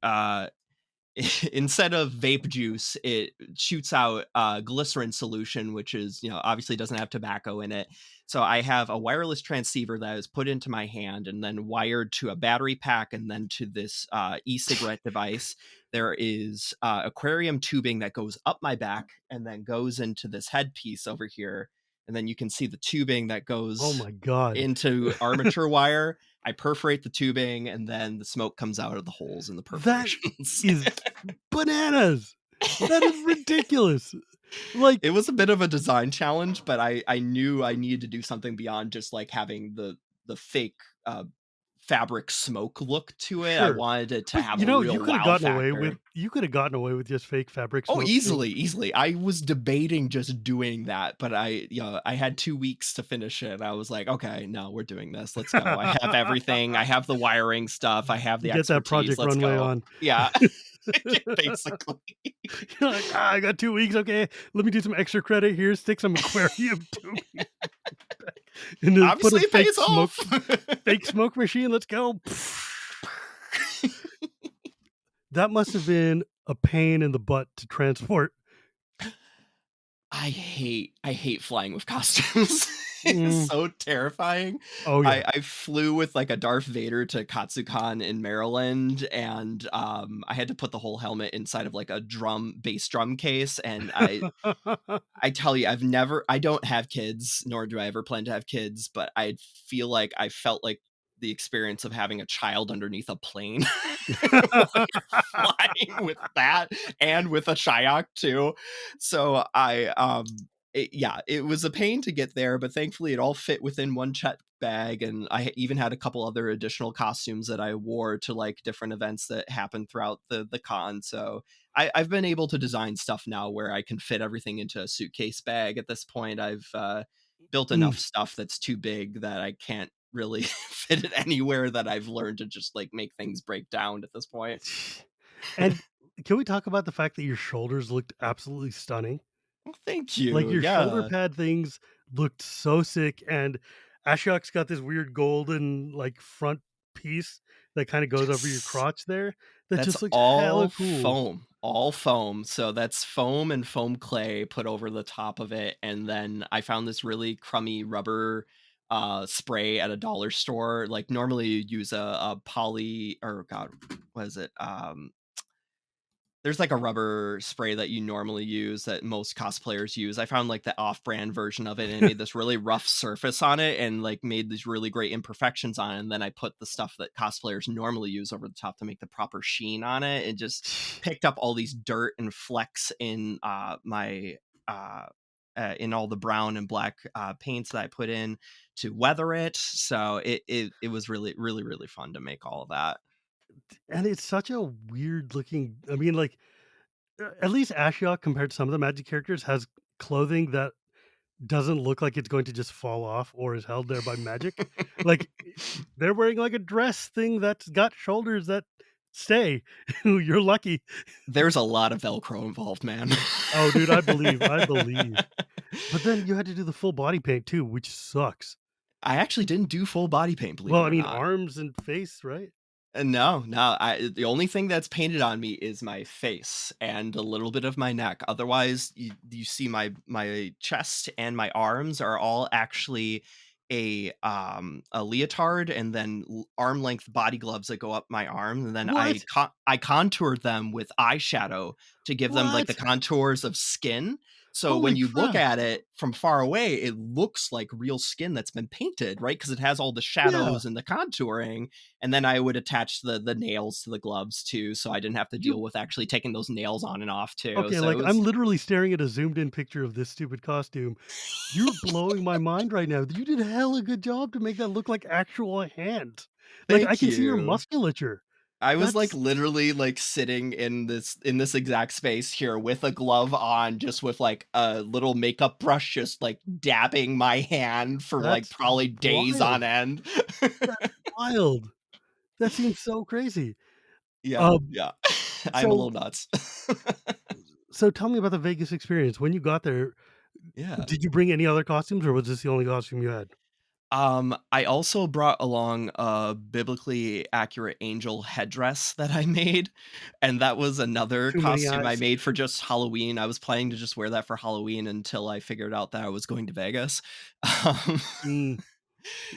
Speaker 2: instead of vape juice, it shoots out glycerin solution, which is, obviously doesn't have tobacco in it. So I have a wireless transceiver that is put into my hand and then wired to a battery pack and then to this e-cigarette device. There is aquarium tubing that goes up my back and then goes into this headpiece over here. And then you can see the tubing that
Speaker 1: Oh
Speaker 2: goes
Speaker 1: my god.
Speaker 2: into armature wire. I perforate the tubing and then the smoke comes out of the holes in the
Speaker 1: That
Speaker 2: perforations.
Speaker 1: is bananas. That is ridiculous. Like
Speaker 2: It was a bit of a design challenge, but I knew I needed to do something beyond just like having the fake fabric smoke look to it. I
Speaker 1: sure.
Speaker 2: wanted it to
Speaker 1: But,
Speaker 2: have a real
Speaker 1: you coulda
Speaker 2: wow
Speaker 1: gotten away with
Speaker 2: factor.
Speaker 1: just fake fabric
Speaker 2: Oh,
Speaker 1: smoke too.
Speaker 2: easily. I was debating just doing that, but I had 2 weeks to finish it. I was like, "Okay, no, we're doing this. Let's go. I have everything. I have the wiring stuff. I have the
Speaker 1: Get that
Speaker 2: expertise.
Speaker 1: Project
Speaker 2: Let's
Speaker 1: Runway
Speaker 2: go."
Speaker 1: on.
Speaker 2: Yeah. Basically.
Speaker 1: You're like, "Ah, I got 2 weeks, okay, let me do some extra credit here, stick some aquarium tubing and then put a
Speaker 2: Obviously, it pays off.
Speaker 1: fake smoke machine, let's go." That must have been a pain in the butt to transport.
Speaker 2: I hate flying with costumes. It's
Speaker 1: Mm.
Speaker 2: so terrifying.
Speaker 1: Oh,
Speaker 2: I
Speaker 1: yeah.
Speaker 2: I flew with, like, a Darth Vader to Katsucon in Maryland, and, I had to put the whole helmet inside of, like, a bass drum case, and I tell you, I don't have kids, nor do I ever plan to have kids, but I felt like the experience of having a child underneath a plane while you're flying with that and with a Shyok too. So yeah, it was a pain to get there, but thankfully it all fit within one check bag, and I even had a couple other additional costumes that I wore to like different events that happened throughout the con. So I've been able to design stuff now where I can fit everything into a suitcase bag. At this point, I've built
Speaker 1: Mm.
Speaker 2: enough stuff that's too big that I can't really fit it anywhere, that I've learned to just like make things break down at this point.
Speaker 1: And can we talk about the fact that your shoulders looked absolutely stunning?
Speaker 2: Well, thank
Speaker 1: Like,
Speaker 2: you.
Speaker 1: your shoulder
Speaker 2: Yeah.
Speaker 1: pad things looked so sick, and Ashiok's got this weird golden, like, front piece that kinda goes over your
Speaker 2: Yes.
Speaker 1: crotch there. that
Speaker 2: That's
Speaker 1: just looks hella
Speaker 2: all
Speaker 1: cool.
Speaker 2: foam, all foam. So that's foam and foam clay put over the top of it, and then I found this really crummy rubber, spray at a dollar store. Like, normally you'd use a poly or god, what is it? There's like a rubber spray that you normally use that most cosplayers use. I found like the off-brand version of it, and it made this really rough surface on it and like made these really great imperfections on it. And then I put the stuff that cosplayers normally use over the top to make the proper sheen on it. And just picked up all these dirt and flecks in my in all the brown and black paints that I put in to weather it. So it was really really really fun to make all of that.
Speaker 1: And it's such a weird looking, I mean, like, at least Ashiok compared to some of the Magic characters has clothing that doesn't look like it's going to just fall off or is held there by magic. Like, they're wearing, like, a dress thing that's got shoulders that stay. You're lucky.
Speaker 2: There's a lot of Velcro involved, man.
Speaker 1: Oh, dude, I believe, I believe. But then you had to do the full body paint too, which sucks.
Speaker 2: I actually didn't do full body paint, believe
Speaker 1: Well,
Speaker 2: it
Speaker 1: I
Speaker 2: or
Speaker 1: mean,
Speaker 2: not.
Speaker 1: arms and face, right?
Speaker 2: No, no, the only thing that's painted on me is my face and a little bit of my neck. Otherwise, you see my chest and my arms are all actually a leotard, and then arm length body gloves that go up my arm, and then
Speaker 1: What?
Speaker 2: I contoured them with eyeshadow to give them like the
Speaker 1: What?
Speaker 2: contours of skin. So when
Speaker 1: Holy
Speaker 2: you look
Speaker 1: crap.
Speaker 2: at it from far away, it looks like real skin that's been painted, right? Because it has all the
Speaker 1: Yeah.
Speaker 2: shadows and the contouring. And then I would attach the nails to the gloves too, so I didn't have to deal
Speaker 1: You
Speaker 2: with actually taking those nails on and off too.
Speaker 1: okay,
Speaker 2: So it
Speaker 1: like, I'm
Speaker 2: was
Speaker 1: literally staring at a zoomed in picture of this stupid costume. You're blowing my mind right now. You did a hella good job to make that look like actual hands. Like, I
Speaker 2: thank
Speaker 1: can see your
Speaker 2: you.
Speaker 1: musculature.
Speaker 2: I was like
Speaker 1: That's
Speaker 2: literally like sitting in this exact space here with a glove on, just with like a little makeup brush, just like dabbing my hand for like
Speaker 1: that's
Speaker 2: probably days on
Speaker 1: wild.
Speaker 2: end.
Speaker 1: That's wild. That seems so crazy.
Speaker 2: Yeah,
Speaker 1: Um,
Speaker 2: yeah. I'm a
Speaker 1: so
Speaker 2: little nuts.
Speaker 1: so tell me about the Vegas experience. When you got there,
Speaker 2: Yeah.
Speaker 1: did you bring any other costumes, or was this the only costume you had?
Speaker 2: I also brought along a biblically accurate angel headdress that I made, and that was another
Speaker 1: Too many
Speaker 2: costume I
Speaker 1: eyes?
Speaker 2: made for just Halloween. I was planning to just wear that for Halloween until I figured out that I was going to Vegas. Um,
Speaker 1: Mm,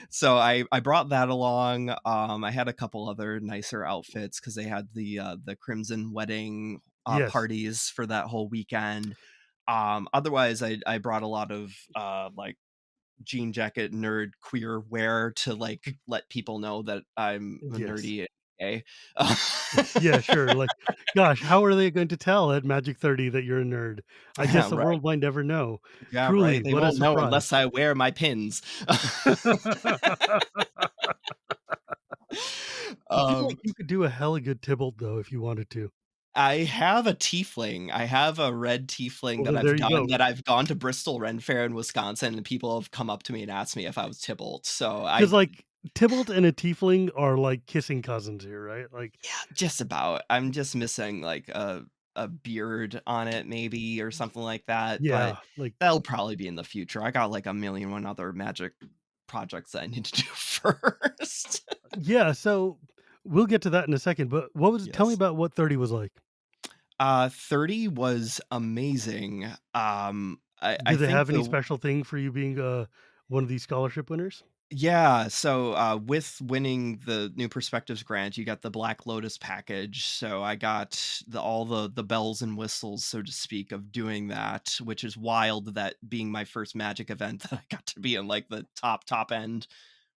Speaker 2: so I brought that along. I had a couple other nicer outfits because they had the Crimson wedding
Speaker 1: yes.
Speaker 2: parties for that whole weekend. Otherwise, I brought a lot of like jean jacket nerd queer wear to like let people know that I'm a
Speaker 1: Yes.
Speaker 2: nerdy and gay.
Speaker 1: Yeah, sure, like, gosh, how are they going to tell at Magic 30 that you're a nerd? I guess the
Speaker 2: Right.
Speaker 1: world might never know.
Speaker 2: Yeah,
Speaker 1: Truly,
Speaker 2: right. They
Speaker 1: what a
Speaker 2: won't know
Speaker 1: surprise.
Speaker 2: unless I wear my pins.
Speaker 1: I feel like
Speaker 2: um,
Speaker 1: you could do a hella good Tybalt, though, if you wanted to.
Speaker 2: I have a tiefling. I have a red tiefling
Speaker 1: Well,
Speaker 2: that
Speaker 1: then there
Speaker 2: I've
Speaker 1: you
Speaker 2: done
Speaker 1: go.
Speaker 2: that I've gone to Bristol Ren Fair in Wisconsin, and people have come up to me and asked me if I was Tybalt. So
Speaker 1: Because
Speaker 2: I
Speaker 1: like, Tybalt and a Tiefling are like kissing cousins here, right? Like,
Speaker 2: Yeah, just about. I'm just missing like a beard on it maybe or something like that, but
Speaker 1: yeah, like,
Speaker 2: that'll probably be in the future. I got like a million one other magic projects that I need to do first.
Speaker 1: yeah, so we'll get to that in a second, but what was tell me
Speaker 2: Yes.
Speaker 1: about what 30 was like.
Speaker 2: 30 was amazing. I
Speaker 1: Did they
Speaker 2: think
Speaker 1: have any
Speaker 2: the
Speaker 1: special thing for you being, one of these scholarship winners?
Speaker 2: Yeah, so, with winning the New Perspectives grant, you got the Black Lotus package, so I got all the bells and whistles, so to speak, of doing that, which is wild that being my first Magic event that I got to be in, like, the top end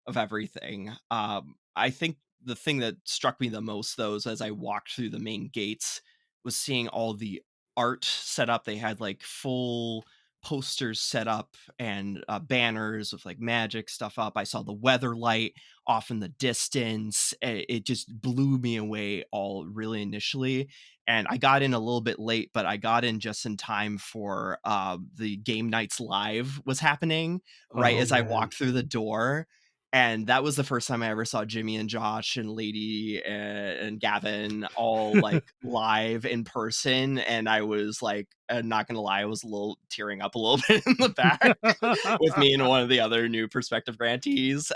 Speaker 2: of everything. I think the thing that struck me the most, though, is as I walked through the main gates, was seeing all the art set up. They had like full posters set up and banners with like magic stuff up. I saw the weather light off in the distance. It just blew me away all really initially. And I got in a little bit late, but I got in just in time for the game nights live was happening right
Speaker 1: Oh,
Speaker 2: as I
Speaker 1: man.
Speaker 2: walked through the door, and that was the first time I ever saw Jimmy and Josh and Lady and Gavin all like live in person. And I was like, and not gonna lie, I was a little tearing up a little bit in the back with me and one of the other new prospective grantees.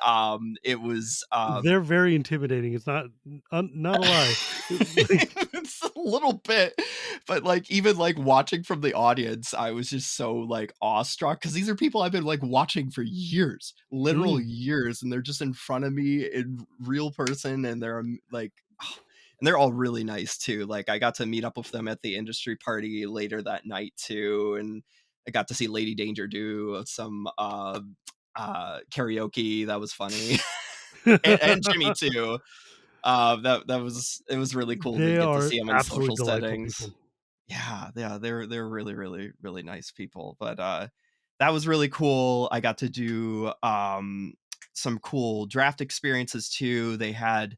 Speaker 2: It was
Speaker 1: They're very intimidating. It's not a lie. Like,
Speaker 2: it's a little bit, but like even like watching from the audience, I was just so like awestruck because these are people I've been like watching for years, literal
Speaker 1: mm,
Speaker 2: years, and they're just in front of me in real person, and they're like. And they're all really nice too. Like I got to meet up with them at the industry party later that night too, and I got to see Lady Danger do some karaoke. That was funny, and Jimmy too. That was it was really cool to
Speaker 1: they
Speaker 2: get to
Speaker 1: are
Speaker 2: see them in
Speaker 1: absolutely
Speaker 2: social
Speaker 1: delightful
Speaker 2: settings.
Speaker 1: people.
Speaker 2: Yeah, they're really, really, really nice people. But that was really cool. I got to do some cool draft experiences too. They had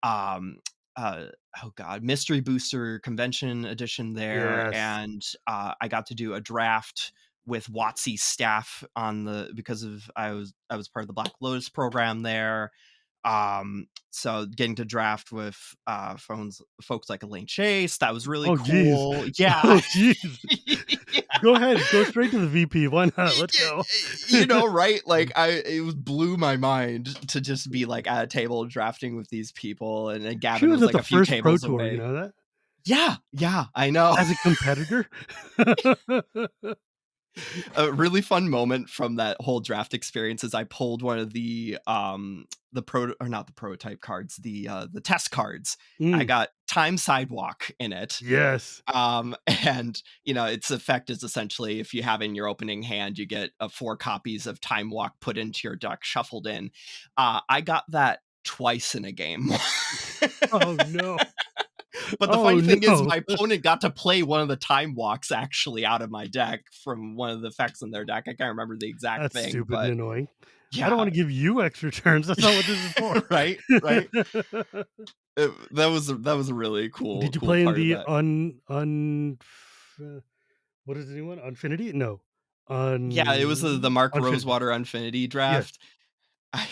Speaker 2: um uh oh god, Mystery Booster Convention Edition there,
Speaker 1: Yes.
Speaker 2: and I got to do a draft with WotC's staff on the because of I was part of the Black Lotus program there. So getting to draft with phones folks like Elaine Chase, that was really
Speaker 1: Oh, geez.
Speaker 2: cool. Yeah.
Speaker 1: Oh, geez.
Speaker 2: Yeah.
Speaker 1: Go ahead. Go straight to the VP. Why not? Let's
Speaker 2: Y-
Speaker 1: go.
Speaker 2: you know, right? Like blew my mind to just be like at a table drafting with these people, and then
Speaker 1: She
Speaker 2: Gavin
Speaker 1: was
Speaker 2: was
Speaker 1: at
Speaker 2: like
Speaker 1: the
Speaker 2: a few
Speaker 1: first Pro
Speaker 2: tables
Speaker 1: Tour, you
Speaker 2: away.
Speaker 1: know that?
Speaker 2: Yeah, yeah, I know.
Speaker 1: As a competitor?
Speaker 2: A really fun moment from that whole draft experience is I pulled one of the pro or not the prototype cards, the test cards. I
Speaker 1: Mm,
Speaker 2: got Time Sidewalk in it.
Speaker 1: yes.
Speaker 2: And its effect is essentially if you have in your opening hand, you get 4 copies of Time Walk put into your deck, shuffled in. I got that twice in a game.
Speaker 1: Oh, no.
Speaker 2: But the
Speaker 1: Oh,
Speaker 2: funny thing is
Speaker 1: no.
Speaker 2: my opponent got to play one of the time walks actually out of my deck from one of the effects in their deck. I can't remember the exact
Speaker 1: That's
Speaker 2: thing,
Speaker 1: stupid and
Speaker 2: but
Speaker 1: annoying. I don't
Speaker 2: yeah.
Speaker 1: wanna give you extra turns. That's not what this is for.
Speaker 2: Right, right. That was a really cool
Speaker 1: Did you
Speaker 2: cool
Speaker 1: play in
Speaker 2: part of
Speaker 1: the
Speaker 2: that.
Speaker 1: what is the new one? Unfinity? No.
Speaker 2: Yeah, it was the Mark
Speaker 1: Unfinity.
Speaker 2: Rosewater Infinity
Speaker 1: Yes.
Speaker 2: draft. I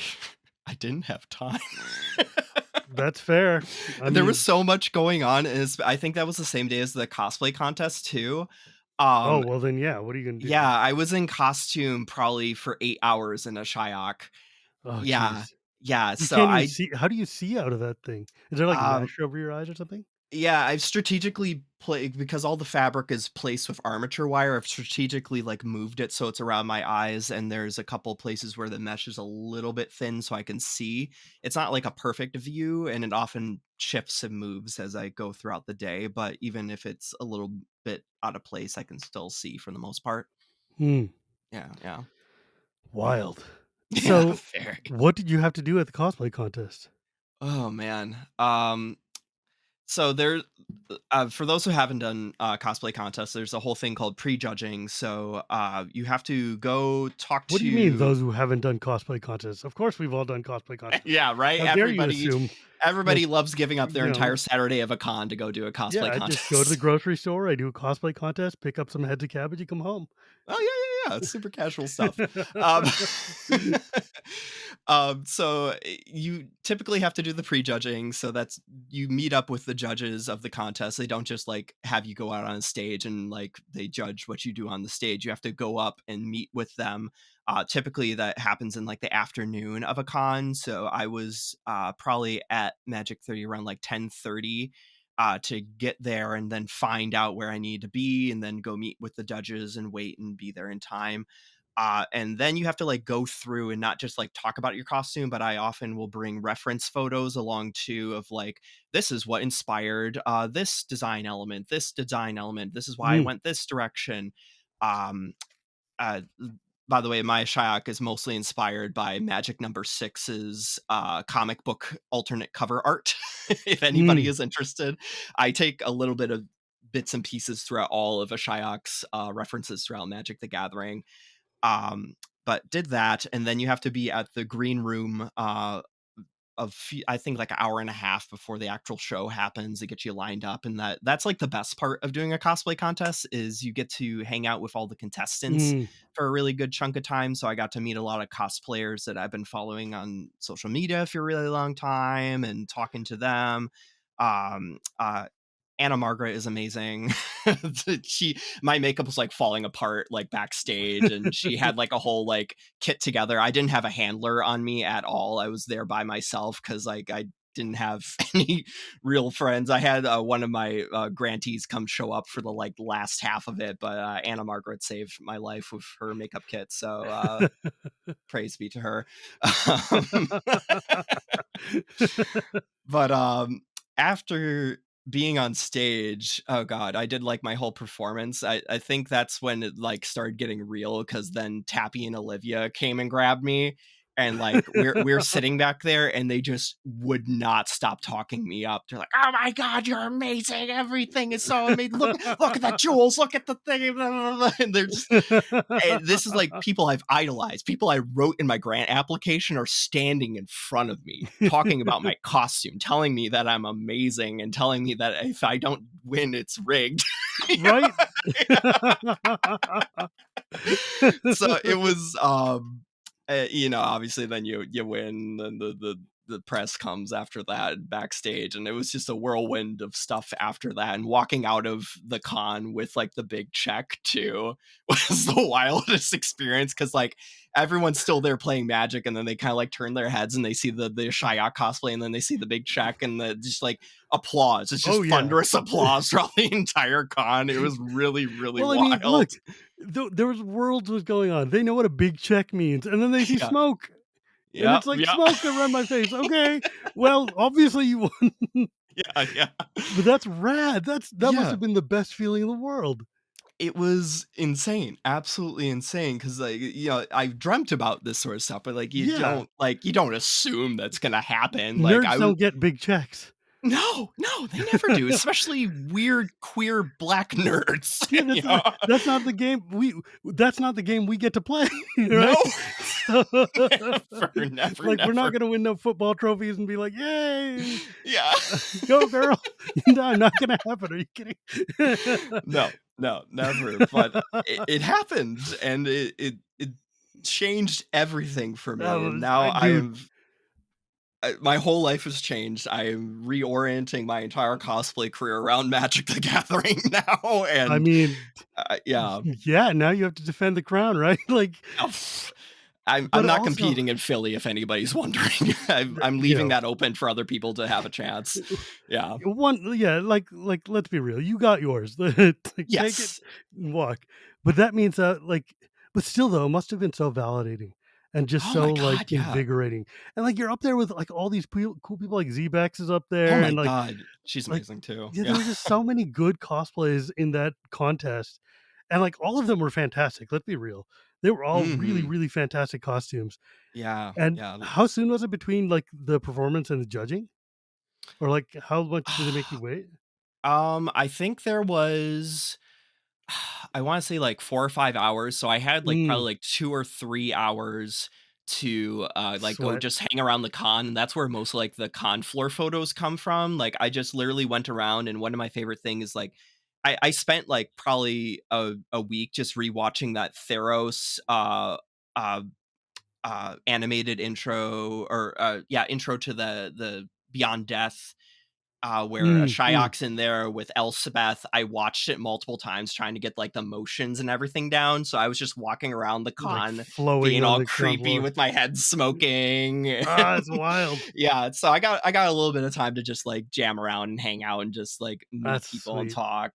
Speaker 2: I didn't have time.
Speaker 1: That's fair. I
Speaker 2: There was
Speaker 1: mean,
Speaker 2: so much going on, and I think that was the same day as the cosplay contest too.
Speaker 1: oh,
Speaker 2: Um,
Speaker 1: well, then, yeah, what are you gonna do?
Speaker 2: yeah, I was in costume probably for 8 hours in a Shyok.
Speaker 1: Oh,
Speaker 2: Yeah,
Speaker 1: jeez.
Speaker 2: yeah,
Speaker 1: You
Speaker 2: so
Speaker 1: can't even see. How do you see out of that thing? Is there, like,
Speaker 2: um
Speaker 1: mesh over your eyes or something?
Speaker 2: yeah, I've strategically played because all the fabric is placed with armature wire. I've strategically like moved it so it's around my eyes, and there's a couple places where the mesh is a little bit thin so I can see. It's not like a perfect view, and it often shifts and moves as I go throughout the day. But even if it's a little bit out of place, I can still see for the most part.
Speaker 1: Hmm,
Speaker 2: Yeah, yeah,
Speaker 1: wild.
Speaker 2: yeah.
Speaker 1: So,
Speaker 2: Very.
Speaker 1: what did you have to do at the cosplay contest?
Speaker 2: Oh man. So there, for those who haven't done cosplay contests, there's a whole thing called prejudging. So you have to go talk
Speaker 1: What do you mean
Speaker 2: to.
Speaker 1: those who haven't done cosplay contests? Of course, we've all done cosplay contests.
Speaker 2: Yeah, right.
Speaker 1: How dare you
Speaker 2: Everybody,
Speaker 1: assume, like,
Speaker 2: everybody loves giving up their
Speaker 1: you know
Speaker 2: entire Saturday of a con to go do a
Speaker 1: yeah,
Speaker 2: cosplay
Speaker 1: I just go to the
Speaker 2: contest.
Speaker 1: grocery store, I do a cosplay contest, pick up some heads of cabbage, and come home.
Speaker 2: Oh yeah, yeah, yeah. It's super casual stuff. Um, so you typically have to do the prejudging. So that's you meet up with the judges of the contest. They don't just like have you go out on stage and like they judge what you do on the stage. You have to go up and meet with them. Typically that happens in like the afternoon of a con. So I was probably at Magic 30 around like 10:30 to get there and then find out where I need to be and then go meet with the judges and wait and be there in time. And then you have to like go through and not just like talk about your costume, but I often will bring reference photos along too of like, this is what inspired this design element, this design element. This is why I
Speaker 1: Mm,
Speaker 2: went this direction. Um, uh, by the way, my Shyok is mostly inspired by Magic Number Six's comic book alternate cover art. If anybody
Speaker 1: mm,
Speaker 2: is interested, I take a little bit of bits and pieces throughout all of a Shyok's references throughout Magic the Gathering. Um, but did that, and then you have to be at the green room I think like an hour and a half before the actual show happens to get you lined up, and that's like the best part of doing a cosplay contest is you get to hang out with all the contestants
Speaker 1: mm,
Speaker 2: for a really good chunk of time. So I got to meet a lot of cosplayers that I've been following on social media for a really long time and talking to them. Um, uh, Anna Margaret is amazing. She my makeup was, like, falling apart, like, backstage, and she had, like, a whole, like, kit together. I didn't have a handler on me at all. I was there by myself because like, I didn't have any real friends. I had, one of my, grantees come show up for the, like, last half of it, but, Anna Margaret saved my life with her makeup kit, so, praise be to her. Um but, after being on stage, oh god, I did, like, my whole performance. I think that's when it, like, started getting real because then Tappy and Olivia came and grabbed me, and, like, we're sitting back there, and they just would not stop talking me up. They're like, "Oh my god, you're amazing. Everything is so amazing. Look at the jewels. Look at the thing." Blah, blah, blah." And they're just and this is like people I've idolized. People I wrote in my grant application are standing in front of me, talking about my costume, telling me that I'm amazing, and telling me that if I don't win, it's rigged.
Speaker 1: Right?
Speaker 2: So it was, obviously then you win, and the press comes after that backstage, and it was just a whirlwind of stuff after that. And walking out of the con with like the big check too was the wildest experience because like everyone's still there playing Magic, and then they kind of like turn their heads and they see the Ashiok cosplay, and then they see the big check, and the just like applause. It's
Speaker 1: Oh,
Speaker 2: just
Speaker 1: yeah.
Speaker 2: thunderous applause throughout the entire con. It was really, really
Speaker 1: Well, I mean,
Speaker 2: wild.
Speaker 1: look, there was worlds was going on. They know what a big check means, and then they see
Speaker 2: Yeah.
Speaker 1: smoke, and
Speaker 2: Yeah.
Speaker 1: it's like,
Speaker 2: Yeah.
Speaker 1: "Smoke around my face." Okay, well, obviously you won,
Speaker 2: Yeah. Yeah.
Speaker 1: but that's rad. That must
Speaker 2: Yeah.
Speaker 1: have been the best feeling in the world.
Speaker 2: It was insane, absolutely insane. Because like, I've dreamt about this sort of stuff, but, like,
Speaker 1: Yeah.
Speaker 2: you don't assume that's gonna happen. Like,
Speaker 1: Nerds
Speaker 2: I was
Speaker 1: don't get big checks.
Speaker 2: no, no, they never do, especially weird, queer black nerds,
Speaker 1: Yeah,
Speaker 2: you know?
Speaker 1: that's not the game that's not the game we get to play,
Speaker 2: No,
Speaker 1: right? So,
Speaker 2: never, never,
Speaker 1: like, we're not
Speaker 2: never.
Speaker 1: gonna win no football trophies and be like, "Yay,
Speaker 2: Yeah.
Speaker 1: go girl." No, not gonna happen. Are you kidding?
Speaker 2: No, no, never, but it happened, and it changed everything for
Speaker 1: That
Speaker 2: me, and
Speaker 1: was
Speaker 2: now
Speaker 1: dude,
Speaker 2: my whole life has changed. I am reorienting my entire cosplay career around Magic the Gathering now,
Speaker 1: I
Speaker 2: and,
Speaker 1: mean,
Speaker 2: yeah.
Speaker 1: yeah, now you have to defend the crown, right? Like,
Speaker 2: Oh, pff, I'm
Speaker 1: but
Speaker 2: not
Speaker 1: also,
Speaker 2: competing in Philly, if anybody's wondering. I'm
Speaker 1: you
Speaker 2: leaving
Speaker 1: know,
Speaker 2: that open for other people to have a chance. Yeah.
Speaker 1: one yeah, like, let's be real, you got yours. Like, take it
Speaker 2: Yes.
Speaker 1: and walk. But that means that, like, but still though, it must have been so validating and just
Speaker 2: Oh
Speaker 1: so,
Speaker 2: my
Speaker 1: like,
Speaker 2: god, yeah.
Speaker 1: invigorating. And, like, you're up there with, like, all these cool people, like, Z-Bex is up
Speaker 2: Oh
Speaker 1: there,
Speaker 2: my
Speaker 1: and,
Speaker 2: god. She's
Speaker 1: like,
Speaker 2: amazing too.
Speaker 1: yeah, there
Speaker 2: Yeah.
Speaker 1: were just so many good cosplays in that contest, and, like, all of them were fantastic, let's be real. They were all really,
Speaker 2: Mhm.
Speaker 1: really fantastic costumes.
Speaker 2: Yeah,
Speaker 1: And
Speaker 2: yeah.
Speaker 1: how soon was it between, like, the performance and the judging? Or, like, how much did they make you wait?
Speaker 2: I think there was I wanna say, like, 4 or 5 hours, so I had, like, probably,
Speaker 1: Mm,
Speaker 2: like, 2 or 3 hours to, like, go
Speaker 1: sweat.
Speaker 2: just hang around the con, and that's where most, like, the con floor photos come from. Like, I just literally went around, and one of my favorite things, like, I spent, like, probably a week just rewatching that Theros, uh, animated intro or, yeah, intro to the Beyond Death, where
Speaker 1: Mm.
Speaker 2: Shyok's in there with Elspeth. I watched it multiple times trying to get like the motions and everything down. So I was just walking around the
Speaker 1: Like,
Speaker 2: con,
Speaker 1: flowing
Speaker 2: being
Speaker 1: on
Speaker 2: all
Speaker 1: the ground
Speaker 2: creepy
Speaker 1: floor.
Speaker 2: with my head smoking.
Speaker 1: Ah, it's wild.
Speaker 2: Yeah, so I got a little bit of time to just like jam around and hang out and just like meet
Speaker 1: That's
Speaker 2: people and
Speaker 1: sweet.
Speaker 2: talk.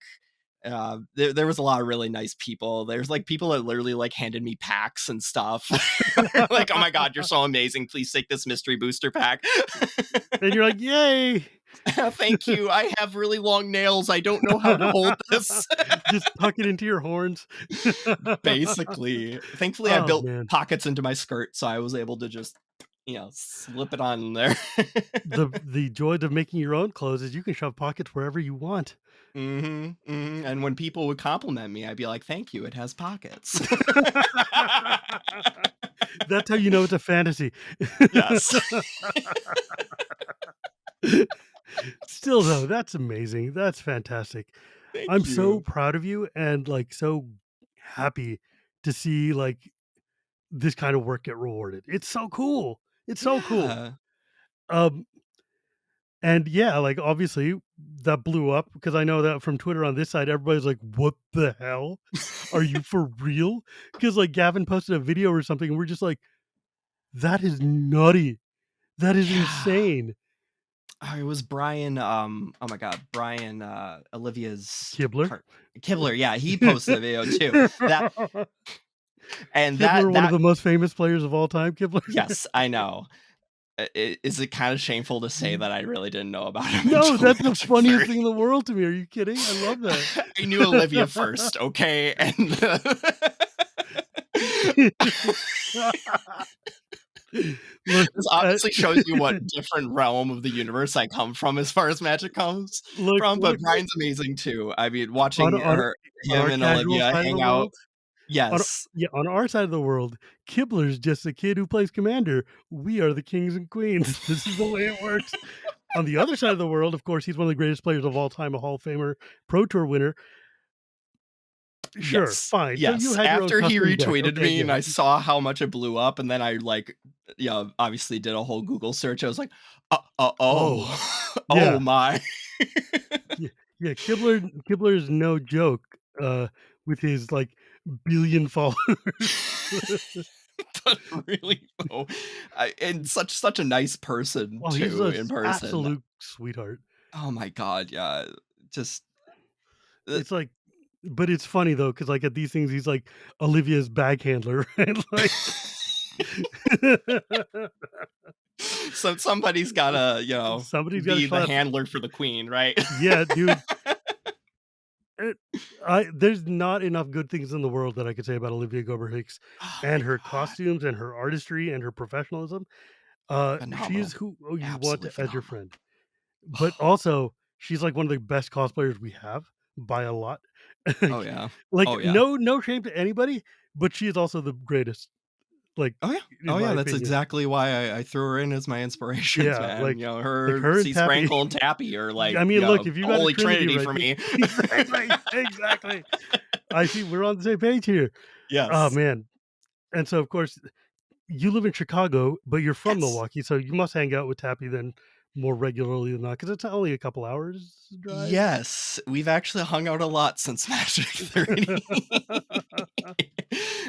Speaker 2: There was a lot of really nice people. There's like people that literally like handed me packs and stuff. Like, oh my god, you're so amazing. Please take this mystery booster pack.
Speaker 1: And you're like, "Yay."
Speaker 2: Thank you. I have really long nails. I don't know how to hold this.
Speaker 1: Just tuck it into your horns.
Speaker 2: Basically, thankfully, I
Speaker 1: Oh,
Speaker 2: built
Speaker 1: man.
Speaker 2: pockets into my skirt, so I was able to just, slip it on there.
Speaker 1: The joy of making your own clothes is you can shove pockets wherever you want.
Speaker 2: And when people would compliment me, I'd be like, "Thank you. It has pockets."
Speaker 1: That's how you know it's a fantasy.
Speaker 2: Yes.
Speaker 1: Still though, that's amazing. That's fantastic. I'm
Speaker 2: Thank
Speaker 1: so
Speaker 2: you.
Speaker 1: proud of you and, like, so happy to see, like, this kind of work get rewarded. It's so cool. It's so cool.
Speaker 2: Yeah.
Speaker 1: Um, And yeah, like, obviously, that blew up because I know that from Twitter on this side, everybody's like, "What the hell? Are you for real?" Because like, Gavin posted a video or something, and we're just like, "That is nutty. That is
Speaker 2: Yeah.
Speaker 1: insane."
Speaker 2: It was Brian, oh my god, Brian, Olivia's
Speaker 1: Kibler?
Speaker 2: part Kibler, yeah, he posted a video too. That and
Speaker 1: Kibler, one of
Speaker 2: that
Speaker 1: the most famous players of all time, Kibler.
Speaker 2: yes, I know. Is it kinda shameful to say that I really didn't know about him
Speaker 1: No,
Speaker 2: until
Speaker 1: that's the
Speaker 2: Magic
Speaker 1: funniest
Speaker 2: 30?
Speaker 1: thing in the world to me. Are you kidding? I love that.
Speaker 2: I knew Olivia first, okay? And
Speaker 1: Look,
Speaker 2: this obviously shows you what different realm of the universe I come from as far as magic comes from, but
Speaker 1: look,
Speaker 2: Brian's amazing too. I mean,
Speaker 1: on
Speaker 2: watching
Speaker 1: on on
Speaker 2: him
Speaker 1: our
Speaker 2: and
Speaker 1: casual
Speaker 2: Olivia
Speaker 1: side of the
Speaker 2: hang out.
Speaker 1: world on
Speaker 2: Yes.
Speaker 1: yeah, on our side of the world, Kibler's just a kid who plays commander. We are the kings and queens. This is the way it works. On the other side of the world, of course, he's one of the greatest players of all time, a Hall of Famer, Pro Tour winner. Sure,
Speaker 2: Yes.
Speaker 1: fine. So you
Speaker 2: Yes.
Speaker 1: had your own
Speaker 2: After he
Speaker 1: custom deck.
Speaker 2: retweeted
Speaker 1: Okay,
Speaker 2: me and
Speaker 1: good.
Speaker 2: I saw how much it blew up, and then I, like, yeah, obviously did a whole Google search, I was like,
Speaker 1: Oh,
Speaker 2: oh, oh
Speaker 1: yeah.
Speaker 2: my."
Speaker 1: Yeah, yeah, Kibler is no joke, with his, like, billion followers.
Speaker 2: But really though, and such a nice person
Speaker 1: Oh, he's
Speaker 2: too
Speaker 1: a
Speaker 2: in person.
Speaker 1: absolute sweetheart.
Speaker 2: Oh my god, yeah. Just, uh
Speaker 1: It's like but it's funny though, because like, at these things, he's like Olivia's bag handler, right? Like
Speaker 2: so somebody's gotta,
Speaker 1: somebody's gotta
Speaker 2: be the
Speaker 1: schlep.
Speaker 2: handler for the queen, right?
Speaker 1: Yeah, dude, it there's not enough good things in the world that I could say about Olivia Gober Hicks
Speaker 2: Oh
Speaker 1: and
Speaker 2: my
Speaker 1: her
Speaker 2: god.
Speaker 1: costumes and her artistry and her professionalism. She's
Speaker 2: Phenomenal.
Speaker 1: who you want
Speaker 2: Absolutely
Speaker 1: as your
Speaker 2: phenomenal.
Speaker 1: friend. But also, she's like one of the best cosplayers we have by a lot.
Speaker 2: Oh,
Speaker 1: Like
Speaker 2: yeah.
Speaker 1: like,
Speaker 2: Oh, yeah.
Speaker 1: no shame to anybody, but she is also the greatest, like,
Speaker 2: Oh, yeah.
Speaker 1: in
Speaker 2: Oh,
Speaker 1: my
Speaker 2: yeah, that's
Speaker 1: opinion.
Speaker 2: exactly why I threw her in as my inspirations,
Speaker 1: Yeah,
Speaker 2: man.
Speaker 1: like
Speaker 2: Her,
Speaker 1: her and
Speaker 2: C
Speaker 1: Tappy.
Speaker 2: Sprankle, and Tappy are like,
Speaker 1: I mean, look, if you got a
Speaker 2: holy
Speaker 1: trinity
Speaker 2: trinity
Speaker 1: right
Speaker 2: for
Speaker 1: there
Speaker 2: me.
Speaker 1: exactly, exactly. I see we're on the same page here. Oh,
Speaker 2: Yes.
Speaker 1: man. And so, of course, you live in Chicago, but you're from
Speaker 2: Yes.
Speaker 1: Milwaukee, so you must hang out with Tappy then more regularly than not, because it's only a couple hours drive.
Speaker 2: Yes, we've actually hung out a lot since Magic 30.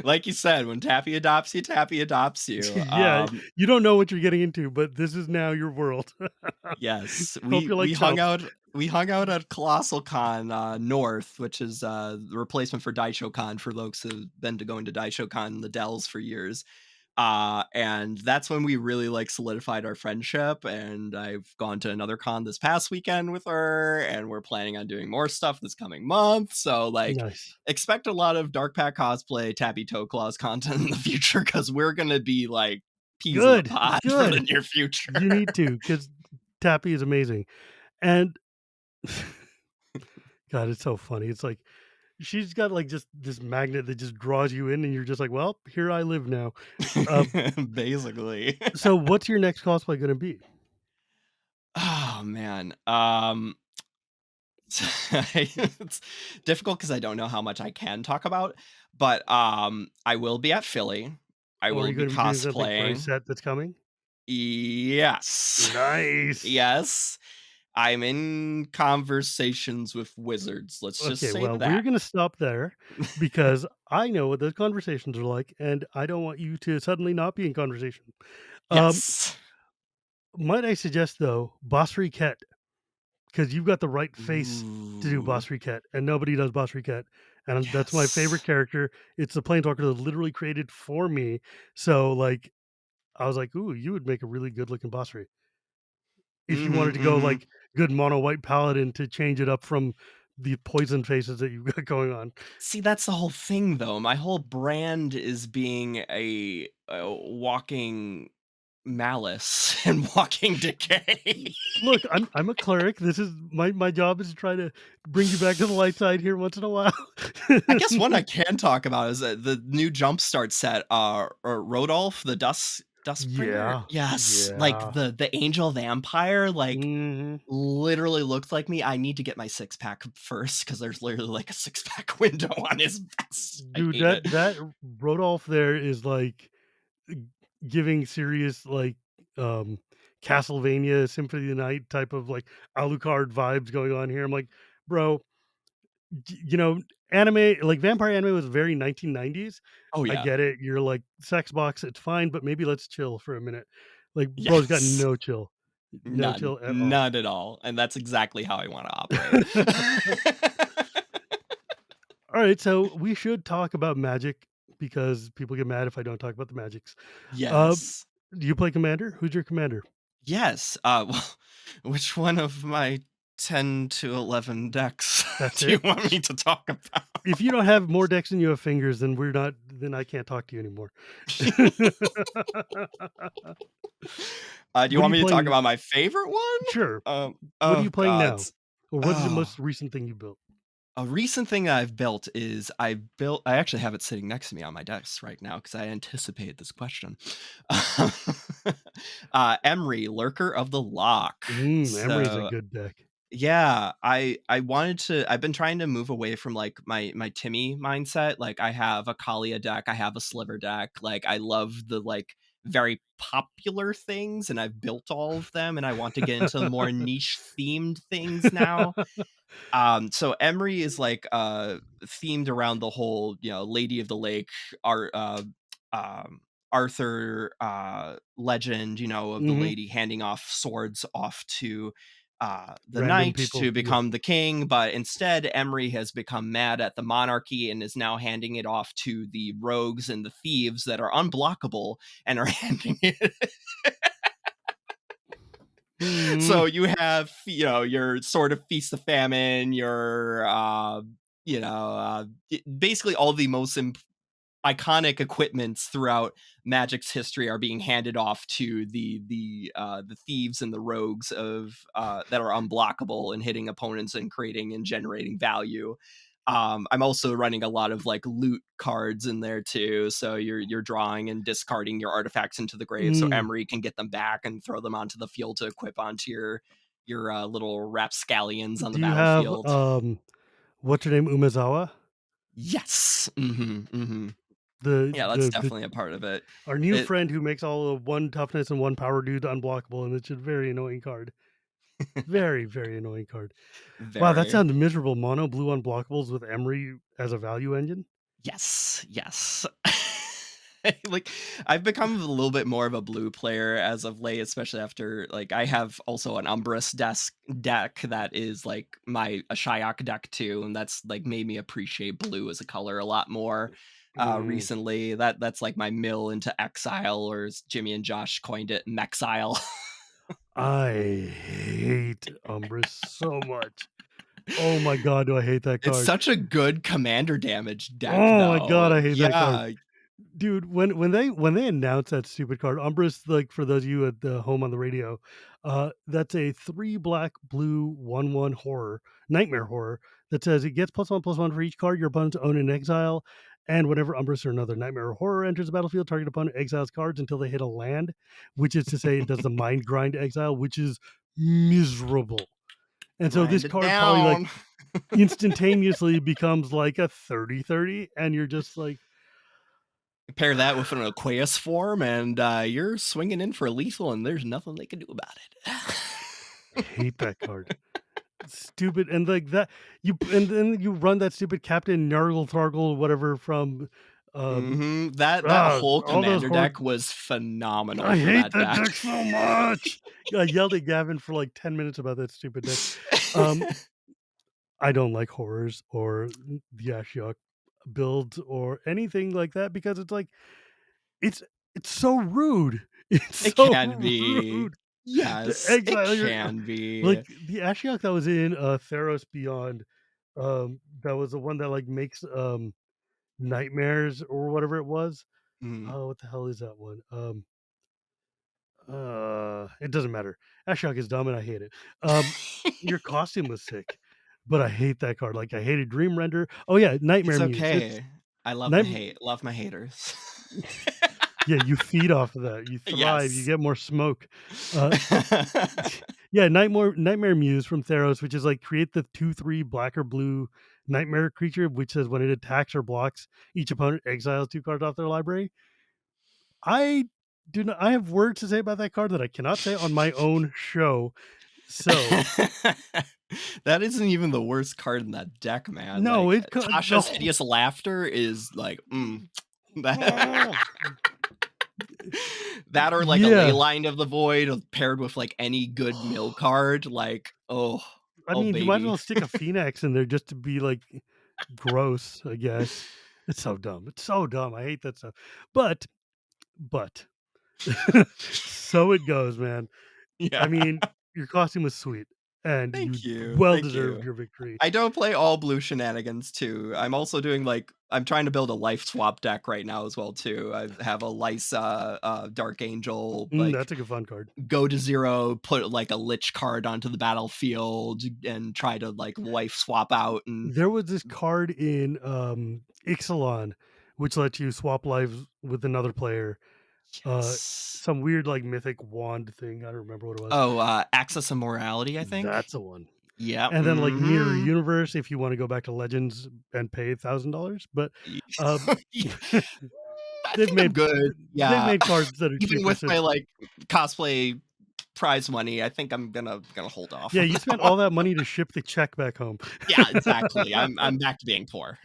Speaker 2: Like you said, when Tappy adopts you, Tappy adopts you.
Speaker 1: Yeah, you don't know what you're getting into, but this is now your world.
Speaker 2: Yes,
Speaker 1: Hope you like Chump.
Speaker 2: we hung out at Colossal Con, North, which is, the replacement for Daisho Con for folks who've been to going to Daisho Con in the Dells for years. And that's when we really, like, solidified our friendship, and I've gone to another con this past weekend with her, and we're planning on doing more stuff this coming month, so, like,
Speaker 1: Nice.
Speaker 2: expect a lot of Dark Pact Cosplay, Tabby Toe Claws content in the future because 'cause we're gonna be, like, peas in the
Speaker 1: Good,
Speaker 2: pod for the
Speaker 1: good.
Speaker 2: near future.
Speaker 1: You need to, because Tappy is amazing. And God, it's so funny. It's like she's got like just this magnet that just draws you in, and you're just like, well, here I live now. Uh,
Speaker 2: Basically.
Speaker 1: so what's your next cosplay gonna be?
Speaker 2: Oh, man, it's difficult because I don't know how much I can talk about, but, I will be at Philly. I
Speaker 1: Or are
Speaker 2: will
Speaker 1: you
Speaker 2: be
Speaker 1: gonna be doing something for a
Speaker 2: cosplaying.
Speaker 1: set that's coming?
Speaker 2: Yes.
Speaker 1: Nice.
Speaker 2: Yes. I'm in conversations with wizards, let's just
Speaker 1: Okay,
Speaker 2: say
Speaker 1: well, we're
Speaker 2: that.
Speaker 1: gonna stop there because I know what those conversations are like, and I don't want you to suddenly not be in conversation. Um,
Speaker 2: Yes.
Speaker 1: might I suggest though, Boss Riquette, because you've got the right face to do
Speaker 2: Ooh,
Speaker 1: Boss Riquette, and nobody does Boss Riquette, and that's my favorite
Speaker 2: yes.
Speaker 1: character. It's the planeswalker that was literally created for me. So, like, I was like, "Ooh, you would make a really good looking Boss Ri." If you
Speaker 2: Mhm,
Speaker 1: wanted to go
Speaker 2: mhm.
Speaker 1: like good mono white paladin to change it up from the poison faces that you've got going on.
Speaker 2: See, that's the whole thing, though. My whole brand is being a walking malice and walking decay.
Speaker 1: Look, I'm a cleric. This is my job is to try to bring you back to the light side here once in a while.
Speaker 2: I guess one I can talk about is, the new Jumpstart set, Rodolph, the Dustbringer?
Speaker 1: Yeah,
Speaker 2: Yes, like,
Speaker 1: yeah.
Speaker 2: the Angel Vampire, like,
Speaker 1: Mhm.
Speaker 2: literally looked like me. I need to get my six-pack first because there's literally, like, a six-pack window on his vest. I
Speaker 1: Dude,
Speaker 2: hate it.
Speaker 1: that Rodolph there is like g giving serious, like, um, Castlevania Symphony of the Night type of like Alucard vibes going on here. I'm like, bro, you know, anime like vampire anime was very 1990s.
Speaker 2: Oh,
Speaker 1: I
Speaker 2: yeah.
Speaker 1: get it. You're like sex box, it's fine, but maybe let's chill for a minute. Like, bro's got
Speaker 2: Yes.
Speaker 1: no chill, no
Speaker 2: None.
Speaker 1: chill at all.
Speaker 2: None at all, and that's exactly how I wanna operate.
Speaker 1: All right, so we should talk about magic because people get mad if I don't talk about the magics. Uh,
Speaker 2: Yes.
Speaker 1: do you play commander? Who's your commander?
Speaker 2: Yes, well, which one of my 10 to 11 decks
Speaker 1: That's
Speaker 2: do you
Speaker 1: it.
Speaker 2: want me to talk about?
Speaker 1: If you don't have more decks than you have fingers, then we're not. Then I can't talk to you anymore.
Speaker 2: Do you
Speaker 1: What are
Speaker 2: want
Speaker 1: you
Speaker 2: me to talk
Speaker 1: playing?
Speaker 2: about my favorite one?
Speaker 1: Sure. What are
Speaker 2: Oh
Speaker 1: you playing
Speaker 2: god.
Speaker 1: now? Or what is the
Speaker 2: Oh,
Speaker 1: most recent thing you built?
Speaker 2: a recent thing that I've built is I actually have it sitting next to me on my desk right now because I anticipated this question. Emery, Lurker of the Lock.
Speaker 1: Emery's a
Speaker 2: So
Speaker 1: good deck.
Speaker 2: yeah, I wanted to I've been trying to move away from, like, my Timmy mindset, like, I have a Kalia deck, I have a Sliver deck, like, I love the, like, very popular things, and I've built all of them, and I want to get into more niche themed things now. So Emery is like themed around the whole, Lady of the Lake, Ar um, Arthur legend, of the
Speaker 1: Mhm.
Speaker 2: lady handing off swords off to the
Speaker 1: Random
Speaker 2: knight
Speaker 1: people.
Speaker 2: to
Speaker 1: Yeah.
Speaker 2: become the king, but instead Emery has become mad at the monarchy and is now handing it off to the rogues and the thieves that are unblockable and are handing it. So
Speaker 1: Mm.
Speaker 2: you have, your sort of feast of famine, your, basically all the most iconic equipments throughout Magic's history are being handed off to the thieves and the rogues that are unblockable and hitting opponents and creating and generating value. I'm also running a lot of like loot cards in there too, so you're drawing and discarding your artifacts into the grave, so
Speaker 1: Mm.
Speaker 2: Emery can get them back and throw them onto the field to equip onto your little rapscallions on the
Speaker 1: Do you have
Speaker 2: battlefield.
Speaker 1: what's her name? Umezawa?
Speaker 2: Yes, hmm.
Speaker 1: The
Speaker 2: Yeah, that's
Speaker 1: the the
Speaker 2: definitely a part of it.
Speaker 1: our new
Speaker 2: It
Speaker 1: friend who makes all of one toughness and one power dude unblockable, and it's a very annoying card. Very, very annoying card. Wow, that
Speaker 2: very.
Speaker 1: sounds miserable. Mono blue unblockables with Emery as a value engine?
Speaker 2: Yes, yes. Like, I've become a little bit more of a blue player as of late, especially after, like, I have also an Umbrus deck that is, like, my a Ashiok deck too, and that's, like, made me appreciate blue as a color a lot more,
Speaker 1: Mm.
Speaker 2: recently. That's, like, my mill into exile, or as Jimmy and Josh coined it, Mexile.
Speaker 1: I hate Umbris so much. Oh my god, do I hate that
Speaker 2: It's
Speaker 1: card.
Speaker 2: such a good commander damage deck,
Speaker 1: Oh my god,
Speaker 2: though.
Speaker 1: I hate that card.
Speaker 2: Yeah.
Speaker 1: Dude, when they announced that stupid card, Umbris, like, for those of you at the home on the radio, that's a 3 black, blue, 1/1 horror, nightmare horror, that says it gets +1/+1 for each card your opponents own in exile, and whenever Umbris or another nightmare or horror enters the battlefield, target opponent exiles cards until they hit a land, which is to say it does the mind grind exile, which is miserable. And so this
Speaker 2: Grind it
Speaker 1: card probably, like,
Speaker 2: down.
Speaker 1: instantaneously becomes like a 30/30, and you're just like,
Speaker 2: Pair that with an Aqueous form, and you're swinging in for lethal, and there's nothing they can do about it.
Speaker 1: hate that card. Stupid, and like that and then you run that stupid Captain Nargle Thargle, whatever from, um,
Speaker 2: That whole
Speaker 1: all those
Speaker 2: commander
Speaker 1: horde.
Speaker 2: deck was phenomenal
Speaker 1: I
Speaker 2: for
Speaker 1: hate
Speaker 2: that
Speaker 1: that
Speaker 2: deck.
Speaker 1: deck so much. I yelled at Gavin for like 10 minutes about that stupid deck. Um, I don't like horrors or the Ashiok builds or anything like that because it's like it's it's so rude. It's
Speaker 2: It
Speaker 1: so
Speaker 2: can be.
Speaker 1: rude to
Speaker 2: Yes, it
Speaker 1: exile your
Speaker 2: can be.
Speaker 1: like the Ashiok that was in Theros Beyond. That was the one that like makes nightmares or whatever it was.
Speaker 2: Mhm.
Speaker 1: Oh, what the hell is that one? It doesn't matter. Ashiok is dumb and I hate it. Your costume was sick, but I hate that card. Like I hated Dream Render. Oh yeah, Nightmare
Speaker 2: It's
Speaker 1: Muse. It's
Speaker 2: okay. I love the
Speaker 1: night.
Speaker 2: hate. Love my haters.
Speaker 1: Yeah, you feed off of that. You thrive. You
Speaker 2: Yes.
Speaker 1: get more smoke. Uh, yeah, Nightmare Muse from Theros, which is like create the 2/3 black or blue nightmare creature, which says when it attacks or blocks, each opponent exiles 2 cards off their library. I do not. I have words to say about that card that I cannot say on my own show. So
Speaker 2: That isn't even the worst card in that deck, man.
Speaker 1: no,
Speaker 2: Like,
Speaker 1: the
Speaker 2: Tasha's
Speaker 1: whole.
Speaker 2: hideous laughter is like, that that or like a ley
Speaker 1: Yeah,
Speaker 2: line of the void paired with like any good mill card, like,
Speaker 1: I
Speaker 2: oh
Speaker 1: mean, you might as
Speaker 2: baby.
Speaker 1: well stick a Phoenix in there just to be like gross. I guess it's so dumb. It's so dumb. I hate that stuff. But so it goes, man.
Speaker 2: Yeah.
Speaker 1: I mean, your costume was sweet, and
Speaker 2: Thank
Speaker 1: you
Speaker 2: you.
Speaker 1: well
Speaker 2: Thank
Speaker 1: deserved
Speaker 2: you.
Speaker 1: your victory.
Speaker 2: I don't play all blue shenanigans too. I'm also doing like I'm trying to build a life swap deck right now as well too. I have a Lysa, Dark Angel, like
Speaker 1: That's a good fun card.
Speaker 2: go to 0, put like a Lich card onto the battlefield and try to like life swap out and
Speaker 1: There was this card in Ixalan, which lets you swap lives with another player. Uh,
Speaker 2: yes.
Speaker 1: some weird like mythic wand thing. I don't remember what it was.
Speaker 2: Oh, Access of Morality, I think.
Speaker 1: That's a one.
Speaker 2: Yeah.
Speaker 1: And then like Mirror
Speaker 2: Mhm.
Speaker 1: Universe, if you want to go back to Legends and pay $1,000, but um,
Speaker 2: I
Speaker 1: they've
Speaker 2: think I'm
Speaker 1: made
Speaker 2: good.
Speaker 1: they've
Speaker 2: Yeah.
Speaker 1: made cards that are
Speaker 2: Even
Speaker 1: cheaper
Speaker 2: with my,
Speaker 1: since.
Speaker 2: like, cosplay prize money, I think I'm gonna hold off
Speaker 1: Yeah,
Speaker 2: on
Speaker 1: you
Speaker 2: that
Speaker 1: spent
Speaker 2: one.
Speaker 1: all that money to ship the check back home.
Speaker 2: Yeah, exactly. I'm back to being poor.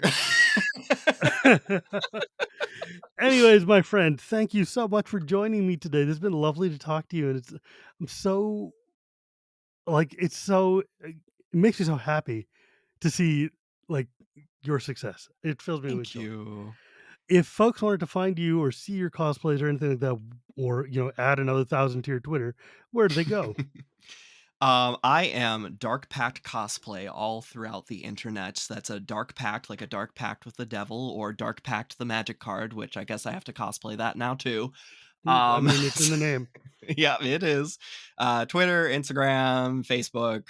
Speaker 1: Anyways, my friend, thank you so much for joining me today. This has been lovely to talk to you, and I'm so like it makes me so happy to see like your success. It fills me with
Speaker 2: Thank
Speaker 1: joy.
Speaker 2: you.
Speaker 1: If folks wanted to find you or see your cosplays or anything like that, or add another 1,000 to your Twitter, where do they go?
Speaker 2: I am Dark Pact Cosplay all throughout the internet. That's a Dark Pact, like a Dark Pact with the devil, or Dark Pact the magic card, which I guess I have to cosplay that now too.
Speaker 1: I mean, it's in the name.
Speaker 2: Yeah, it is. Twitter, Instagram, Facebook,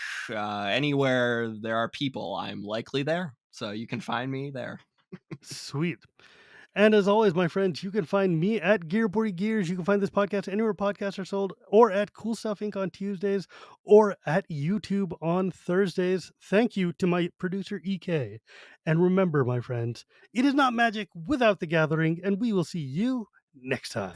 Speaker 2: anywhere there are people, I'm likely there. So you can find me there.
Speaker 1: Sweet. And as always, my friends, you can find me at Gearboard Gears. You can find this podcast anywhere podcasts are sold, or at Cool Stuff Inc. on Tuesdays, or at YouTube on Thursdays. Thank you to my producer, EK. And remember, my friends, it is not magic without the gathering, and we will see you next time.